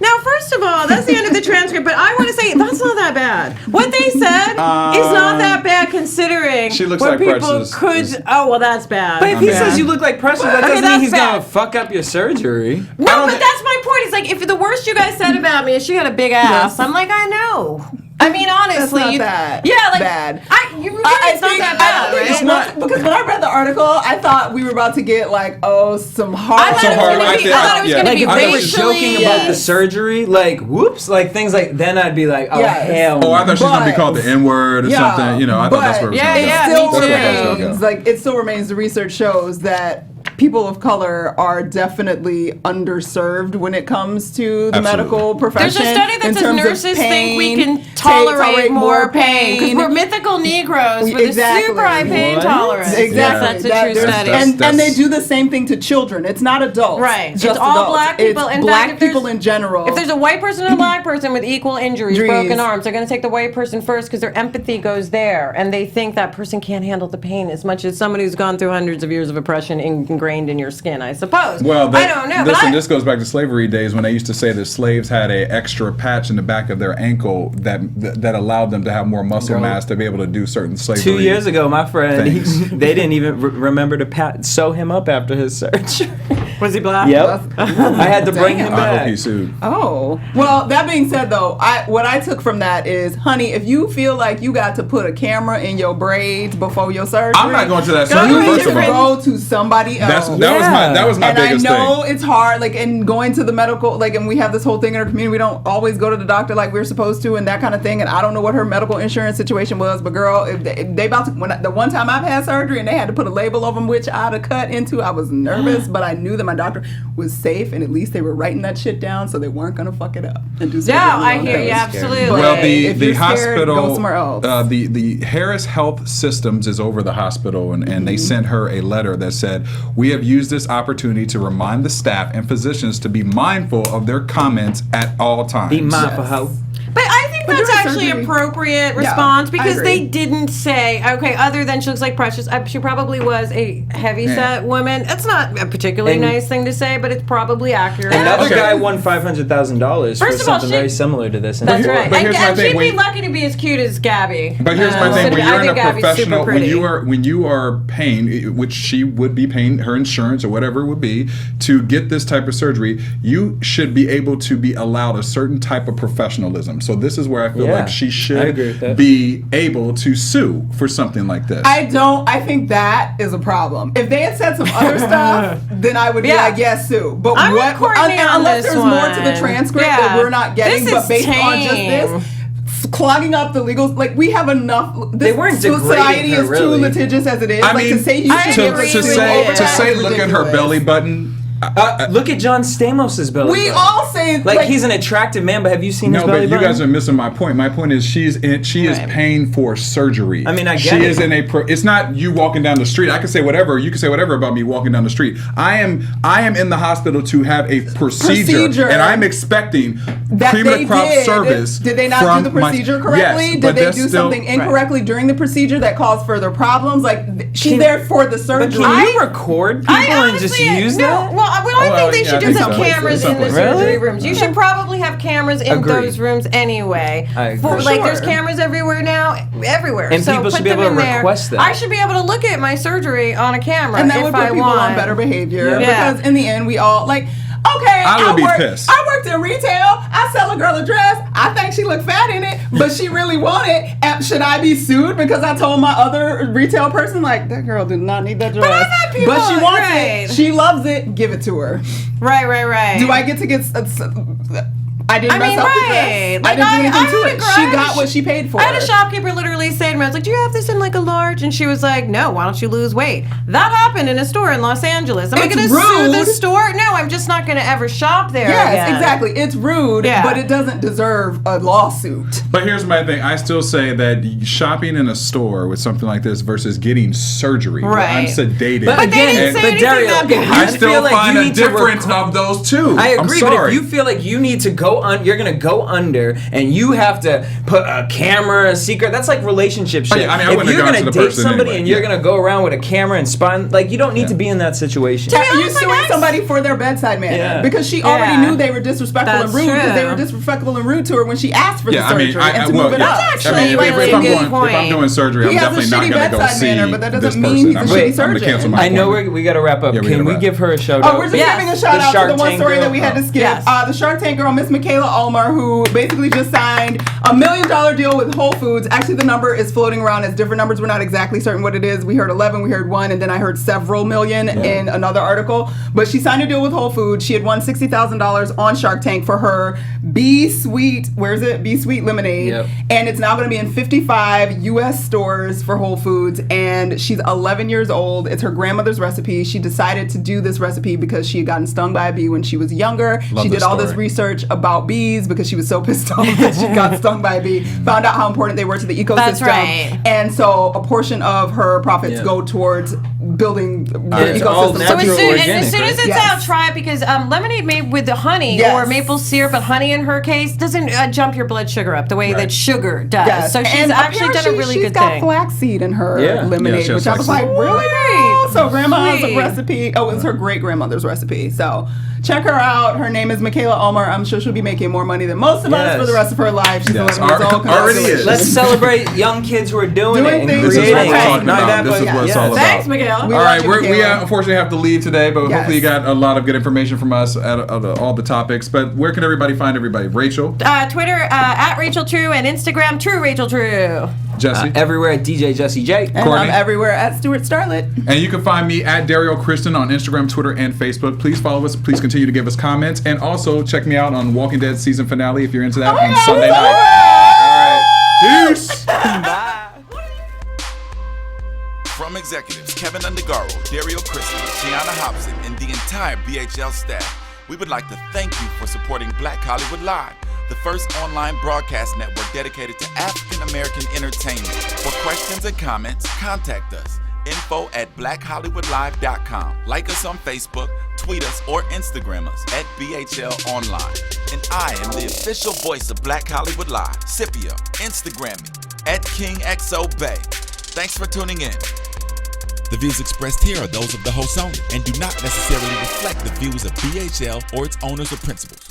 Speaker 2: Now, first of all, that's the end of the transcript, but I want to say that's not that bad. What they said is not that bad considering
Speaker 1: she looks
Speaker 2: what
Speaker 1: like
Speaker 2: people
Speaker 1: Precious.
Speaker 2: could. Oh, well, that's bad.
Speaker 4: But if he says you look like Precious, that doesn't mean he's going to fuck up your surgery.
Speaker 2: No, but that's my point. he's like, if the worst you guys said about me is she had a big ass,
Speaker 3: Yes.
Speaker 2: I'm like, I know. I mean, honestly,
Speaker 3: That's not that
Speaker 2: yeah, like
Speaker 3: bad.
Speaker 2: It's not that bad, right?
Speaker 3: It's not, because when I read the article, I thought we were about to get like, some hard.
Speaker 2: I thought it was going to be
Speaker 4: Like if they were
Speaker 2: racially.
Speaker 4: joking about the surgery, like whoops, like things like, then I'd be like, oh
Speaker 3: Yes.
Speaker 4: hell.
Speaker 1: Oh, I thought she was gonna be
Speaker 3: But-
Speaker 1: called the N-word or
Speaker 3: Yeah,
Speaker 1: something. You know, I thought that's where it was
Speaker 2: Yeah,
Speaker 1: gonna go.
Speaker 2: yeah,
Speaker 3: Still
Speaker 2: me too.
Speaker 1: That's where
Speaker 3: remains,
Speaker 1: it
Speaker 3: like it still remains. The research shows that people of color are definitely underserved when it comes to the
Speaker 1: Absolutely.
Speaker 3: medical profession.
Speaker 2: There's a study that
Speaker 3: in
Speaker 2: says
Speaker 3: terms of
Speaker 2: nurses think we
Speaker 3: pain,
Speaker 2: can tolerate more pain because
Speaker 3: pain.
Speaker 2: we're mythical Negroes with
Speaker 3: Exactly.
Speaker 2: a super high pain
Speaker 4: What?
Speaker 2: tolerance.
Speaker 3: Exactly.
Speaker 2: Yes, that's a true
Speaker 3: there's-
Speaker 2: study.
Speaker 3: And they do the same thing to children. It's not adults.
Speaker 2: Right.
Speaker 3: Just
Speaker 2: It's all
Speaker 3: adults.
Speaker 2: black people.
Speaker 3: It's
Speaker 2: In
Speaker 3: black
Speaker 2: fact, if there's-
Speaker 3: people in general.
Speaker 2: If there's a white person and a black person with equal injuries,
Speaker 3: Injuries.
Speaker 2: broken arms, they're going to take the white person first because their empathy goes there, and they think that person can't handle the pain as much as somebody who's gone through hundreds of years of oppression ingrained in your skin, I suppose.
Speaker 1: Well,
Speaker 2: I don't know.
Speaker 1: Listen,
Speaker 2: but
Speaker 1: this goes back to slavery days when they used to say that slaves had a extra patch in the back of their ankle that allowed them to have more muscle mass to be able to do certain slavery.
Speaker 4: 2 years ago, my friend,
Speaker 1: Thanks.
Speaker 4: they didn't even remember to sew him up after his surgery.
Speaker 2: was he black?
Speaker 4: Yep. I had to bring him
Speaker 1: I
Speaker 4: back.
Speaker 1: hope he sued.
Speaker 3: Oh, well, that being said, though, what I took from that is, honey, if you feel like you got to put a camera in your braids before your surgery,
Speaker 1: I'm not going to that
Speaker 2: Go
Speaker 1: surgery,
Speaker 2: to
Speaker 1: first of all.
Speaker 3: go to somebody else.
Speaker 1: That was my
Speaker 3: And I
Speaker 1: biggest
Speaker 3: know
Speaker 1: thing.
Speaker 3: it's hard, like, and going to the medical, like, and we have this whole thing in our community. We don't always go to the doctor like we're supposed to, and that kind of thing. And I don't know what her medical insurance situation was, but girl, if they about to, the one time I've had surgery and they had to put a label over which I'd have cut into, I was nervous, but I knew that my doctor was safe, and at least they were writing that shit down, so they weren't gonna fuck it up and do something.
Speaker 2: Yeah, I
Speaker 3: wrong.
Speaker 2: hear you, absolutely.
Speaker 3: But
Speaker 1: Well, the
Speaker 3: if you're scared,
Speaker 1: hospital,
Speaker 3: go somewhere else.
Speaker 1: the Harris Health Systems is over the hospital, and they sent her a letter that said, "We have used this opportunity to remind the staff and physicians to be mindful of their comments at all times."
Speaker 4: Be mindful,
Speaker 3: Yes.
Speaker 4: ho.
Speaker 2: But I think
Speaker 3: But
Speaker 2: that's
Speaker 3: during
Speaker 2: actually
Speaker 3: surgery-
Speaker 2: appropriate response
Speaker 3: I
Speaker 2: because
Speaker 3: agree.
Speaker 2: they didn't say, okay, other than she looks like Precious, she probably was a heavy-set woman. That's not a particularly
Speaker 4: And-
Speaker 2: nice thing to say, but it's probably accurate.
Speaker 4: Another
Speaker 1: Okay.
Speaker 4: guy won $500,000 for
Speaker 2: First of all,
Speaker 4: something
Speaker 2: she-
Speaker 4: very similar to this. And
Speaker 2: That's
Speaker 1: here-
Speaker 2: right.
Speaker 1: but
Speaker 2: And,
Speaker 1: here's my
Speaker 2: and
Speaker 1: thing,
Speaker 2: she'd be
Speaker 1: when-
Speaker 2: lucky to be as cute as Gabby.
Speaker 1: But here's my
Speaker 2: So
Speaker 1: thing: when
Speaker 2: I
Speaker 1: you're in
Speaker 2: think
Speaker 1: a
Speaker 2: Gabby's super
Speaker 1: professional,
Speaker 2: pretty.
Speaker 1: when you are paying, which she would be paying her insurance or whatever it would be to get this type of surgery, you should be able to be allowed a certain type of professionalism. So this is where I feel
Speaker 4: Yeah,
Speaker 1: like she
Speaker 4: I
Speaker 1: should
Speaker 4: agree with that.
Speaker 1: be able to sue for something like this.
Speaker 3: I think that is a problem. If they had said some other stuff, then I would be
Speaker 2: Yeah.
Speaker 3: like, yes, sue. But
Speaker 2: I'm
Speaker 3: what?
Speaker 2: with Courtney on
Speaker 3: unless
Speaker 2: this
Speaker 3: there's more to the
Speaker 2: one.
Speaker 3: transcript
Speaker 2: Yeah.
Speaker 3: that we're not getting,
Speaker 2: This
Speaker 3: but
Speaker 2: is
Speaker 3: based on just
Speaker 2: tame.
Speaker 3: this, clogging up the legal, like we have enough.
Speaker 4: They
Speaker 3: This
Speaker 4: weren't
Speaker 3: society
Speaker 4: degrading her,
Speaker 3: is
Speaker 4: really.
Speaker 3: too litigious as it is.
Speaker 1: I
Speaker 3: like
Speaker 1: mean,
Speaker 3: to say you
Speaker 2: I
Speaker 3: should
Speaker 2: agree
Speaker 1: to
Speaker 2: with
Speaker 1: say
Speaker 2: you.
Speaker 1: to say look at her
Speaker 3: Ridiculous.
Speaker 1: belly button.
Speaker 4: look at John Stamos' belly
Speaker 3: We
Speaker 4: button.
Speaker 3: all say
Speaker 4: Like he's an attractive man, but have you seen his
Speaker 1: No,
Speaker 4: belly
Speaker 1: but you
Speaker 4: button?
Speaker 1: guys are missing my point. My point is she is
Speaker 2: Right.
Speaker 1: paying for surgery.
Speaker 4: I mean, I
Speaker 1: she
Speaker 4: get it.
Speaker 1: is in a. It's not you walking down the street. I can say whatever. You can say whatever about me walking down the street. I am in the hospital to have a procedure. And I'm expecting
Speaker 3: that
Speaker 1: cream of
Speaker 3: they
Speaker 1: the crop
Speaker 3: did.
Speaker 1: service.
Speaker 3: Did they not
Speaker 1: from
Speaker 3: do the procedure correctly?
Speaker 1: Yes,
Speaker 3: did
Speaker 1: but
Speaker 3: they
Speaker 1: that's
Speaker 3: do
Speaker 1: still-
Speaker 3: something incorrectly during the procedure that caused further problems? Like she's there for the
Speaker 4: But
Speaker 3: surgery.
Speaker 4: can you record people and just use that?
Speaker 2: Well, I
Speaker 1: Well,
Speaker 2: think they
Speaker 1: yeah,
Speaker 2: should
Speaker 1: I
Speaker 2: just
Speaker 1: think
Speaker 2: have
Speaker 1: some
Speaker 2: cameras
Speaker 1: places,
Speaker 2: in the
Speaker 1: some
Speaker 2: surgery
Speaker 4: places.
Speaker 2: rooms. You should probably have cameras in
Speaker 4: Agreed.
Speaker 2: those rooms anyway.
Speaker 4: I agree.
Speaker 2: For,
Speaker 4: For
Speaker 2: like, there's
Speaker 3: sure.
Speaker 2: cameras everywhere now, everywhere.
Speaker 4: And
Speaker 2: so
Speaker 4: people
Speaker 2: put
Speaker 4: should be
Speaker 2: them
Speaker 4: able to
Speaker 2: in there.
Speaker 4: request that.
Speaker 2: I should be able to look at my surgery on a camera
Speaker 3: And that
Speaker 2: if
Speaker 3: would put
Speaker 2: I
Speaker 3: people
Speaker 2: want.
Speaker 3: on better behavior
Speaker 2: Yeah.
Speaker 3: because in the end we all like. Okay,
Speaker 1: I would be pissed.
Speaker 3: I worked in retail. I sell a girl a dress. I think she looked fat in it, but she really wanted it. And should I be sued because I told my other retail person like that girl did not need that dress,
Speaker 2: I've had people-
Speaker 3: but she wants
Speaker 2: right.
Speaker 3: it. She loves it. Give it to her.
Speaker 2: Right.
Speaker 3: Do I get to get? I didn't
Speaker 2: I
Speaker 3: mess
Speaker 2: mean,
Speaker 3: up the
Speaker 2: right.
Speaker 3: dress.
Speaker 2: Like,
Speaker 3: I didn't do anything
Speaker 2: I
Speaker 3: to
Speaker 2: had
Speaker 3: it.
Speaker 2: a girl-
Speaker 3: She
Speaker 2: I had
Speaker 3: got
Speaker 2: a
Speaker 3: what she paid for.
Speaker 2: I had a shopkeeper literally say to me, I was like, do you have this in like a large? And she was like, no, why don't you lose weight? That happened in a store in Los Angeles. Am I
Speaker 3: It's
Speaker 2: going to sue
Speaker 3: rude.
Speaker 2: the store? No, I'm just not going to ever shop there
Speaker 3: Yes,
Speaker 2: again.
Speaker 3: exactly. It's rude,
Speaker 2: Yeah.
Speaker 3: but it doesn't deserve a lawsuit.
Speaker 1: But here's my thing. I still say that shopping in a store with something like this versus getting surgery. where I'm
Speaker 2: Right.
Speaker 1: sedated.
Speaker 2: But they didn't
Speaker 1: and-
Speaker 2: say
Speaker 4: but
Speaker 2: anything
Speaker 4: Derrial,
Speaker 2: that bad.
Speaker 1: I
Speaker 4: feel
Speaker 1: still
Speaker 4: like
Speaker 1: find
Speaker 4: you
Speaker 1: a
Speaker 4: need to
Speaker 1: difference of those two.
Speaker 4: I
Speaker 1: I'm
Speaker 4: agree, but
Speaker 1: sorry.
Speaker 4: if you feel like you need to go you're gonna go under, and you have to put a camera, a secret. That's like relationship shit.
Speaker 1: Yeah, I mean, I
Speaker 4: if
Speaker 1: wouldn't have
Speaker 4: you're
Speaker 1: gone
Speaker 4: gonna
Speaker 1: to the
Speaker 4: date
Speaker 1: person
Speaker 4: somebody
Speaker 1: anyway.
Speaker 4: and you're
Speaker 1: Yeah.
Speaker 4: gonna go around with a camera and spy, like you don't need to be in that situation.
Speaker 3: You suing somebody for their bedside manner
Speaker 4: Yeah.
Speaker 3: because she already
Speaker 2: Yeah.
Speaker 3: knew they were disrespectful
Speaker 2: That's
Speaker 3: and rude because they
Speaker 2: true.
Speaker 3: were disrespectful and rude to her when she asked for the
Speaker 1: Yeah, I
Speaker 3: surgery
Speaker 1: mean,
Speaker 3: and to
Speaker 1: well,
Speaker 3: move it
Speaker 1: yeah.
Speaker 3: up.
Speaker 2: That's
Speaker 1: I mean,
Speaker 2: actually
Speaker 1: if
Speaker 2: really
Speaker 1: I'm
Speaker 2: good
Speaker 1: going, if I'm
Speaker 2: point.
Speaker 1: doing surgery,
Speaker 3: He
Speaker 1: I'm
Speaker 3: has a
Speaker 1: definitely not
Speaker 3: shitty
Speaker 1: going to go
Speaker 3: bedside
Speaker 1: see
Speaker 3: manner, but that
Speaker 1: this
Speaker 3: doesn't
Speaker 1: person.
Speaker 3: mean he's a
Speaker 1: I'm
Speaker 3: shitty
Speaker 1: gonna
Speaker 3: surgeon.
Speaker 1: cancel my
Speaker 4: I know
Speaker 1: appointment.
Speaker 4: we got to wrap up.
Speaker 1: Yeah, we
Speaker 4: Can
Speaker 1: gotta
Speaker 4: we
Speaker 1: wrap.
Speaker 4: give her a shout out?
Speaker 3: Oh, we're just
Speaker 2: Yes.
Speaker 3: giving a shout out to
Speaker 4: Shark
Speaker 3: the one
Speaker 4: Tank
Speaker 3: story
Speaker 4: girl?
Speaker 3: that we had to skip.
Speaker 2: Yes.
Speaker 3: The Shark Tank girl, Miss Michaela Ulmer, who basically just signed a $1 million deal with Whole Foods. Actually, the number is floating around as different numbers. We're not exactly certain what it is. We heard 11, we heard 1, and then I heard several million in another article. But she signed a deal with Whole Foods. She had won $60,000 on Shark Tank for her Be Sweet, where's it? Be Sweet lemonade.
Speaker 4: Yep.
Speaker 3: And it's now going to be in 55 U.S. stores for Whole Foods. And she's 11 years old. It's her grandmother's recipe. She decided to do this recipe because she had gotten stung by a bee when she was younger.
Speaker 1: Love
Speaker 3: She
Speaker 1: this
Speaker 3: did all this
Speaker 1: story.
Speaker 3: research about bees because she was so pissed off that she got stung by a bee. Found out how important they were to the ecosystem.
Speaker 2: That's right.
Speaker 3: And so a portion of her profits
Speaker 4: Yeah.
Speaker 3: go towards building the
Speaker 4: It's all
Speaker 3: ecosystem.
Speaker 2: So
Speaker 4: natural,
Speaker 2: as soon, and
Speaker 4: organic,
Speaker 2: as soon as
Speaker 4: right?
Speaker 2: it's
Speaker 3: Yes.
Speaker 2: out, try it because lemonade made with the honey
Speaker 3: Yes.
Speaker 2: or maple syrup, but honey in her case doesn't jump your blood sugar up the way
Speaker 1: Right.
Speaker 2: that sugar does.
Speaker 3: Yes.
Speaker 2: So she's
Speaker 3: And
Speaker 2: actually done a
Speaker 3: apparently
Speaker 2: really
Speaker 3: she's
Speaker 2: good
Speaker 3: got
Speaker 2: thing.
Speaker 3: flaxseed in her
Speaker 4: Yeah.
Speaker 3: lemonade,
Speaker 1: Yeah, she has
Speaker 3: which I was like,
Speaker 1: flaxseed.
Speaker 3: really? Great. So grandma's
Speaker 2: Sweet.
Speaker 3: recipe. Oh, it was her great grandmother's recipe. So check her out. Her name is Michaela Ulmer. I'm sure she'll be making more money than most of us
Speaker 4: Yes.
Speaker 3: for the rest of her life. She's
Speaker 1: Yes.
Speaker 3: 11 years old.
Speaker 1: Already is.
Speaker 3: Congratulations.
Speaker 4: Let's celebrate young kids who are doing,
Speaker 3: Doing
Speaker 4: it and
Speaker 3: things.
Speaker 1: This is what
Speaker 4: creating.
Speaker 1: we're
Speaker 3: Right.
Speaker 1: talking
Speaker 4: Not
Speaker 1: about.
Speaker 4: that,
Speaker 1: This
Speaker 4: but
Speaker 1: is what it's
Speaker 4: yes.
Speaker 1: all about.
Speaker 2: Thanks, Michaela.
Speaker 3: We
Speaker 1: All
Speaker 3: love
Speaker 1: right,
Speaker 3: you,
Speaker 1: we
Speaker 3: Michaela.
Speaker 1: unfortunately have to leave today, but
Speaker 3: Yes.
Speaker 1: hopefully you got a lot of good information from us at all the topics. But where can everybody find everybody? Rachel,
Speaker 2: Twitter at Rachel True and Instagram True Rachel True.
Speaker 1: Jesse,
Speaker 4: Everywhere at DJ Jesse J.
Speaker 3: And
Speaker 1: Courtney.
Speaker 3: I'm everywhere at Stewart Starlet.
Speaker 1: and you can find me at Derrial Christon on Instagram, Twitter, and Facebook. Please follow us. Please continue to give us comments, and also check me out on Walking Dead season finale if you're into that on Sunday night. All right, peace.
Speaker 5: From executives Kevin Undergaro, Derrial Christon, Gianna Hobson, and the entire BHL staff, we would like to thank you for supporting Black Hollywood Live, the first online broadcast network dedicated to African American entertainment. For questions and comments, contact us. info@blackhollywoodlive.com. Like us on Facebook, tweet us, or Instagram us at BHL Online. And I am the official voice of Black Hollywood Live, Scipio. Instagram me at KingXOBay. Thanks for tuning in. The views expressed here are those of the host only and do not necessarily reflect the views of BHL or its owners or principals.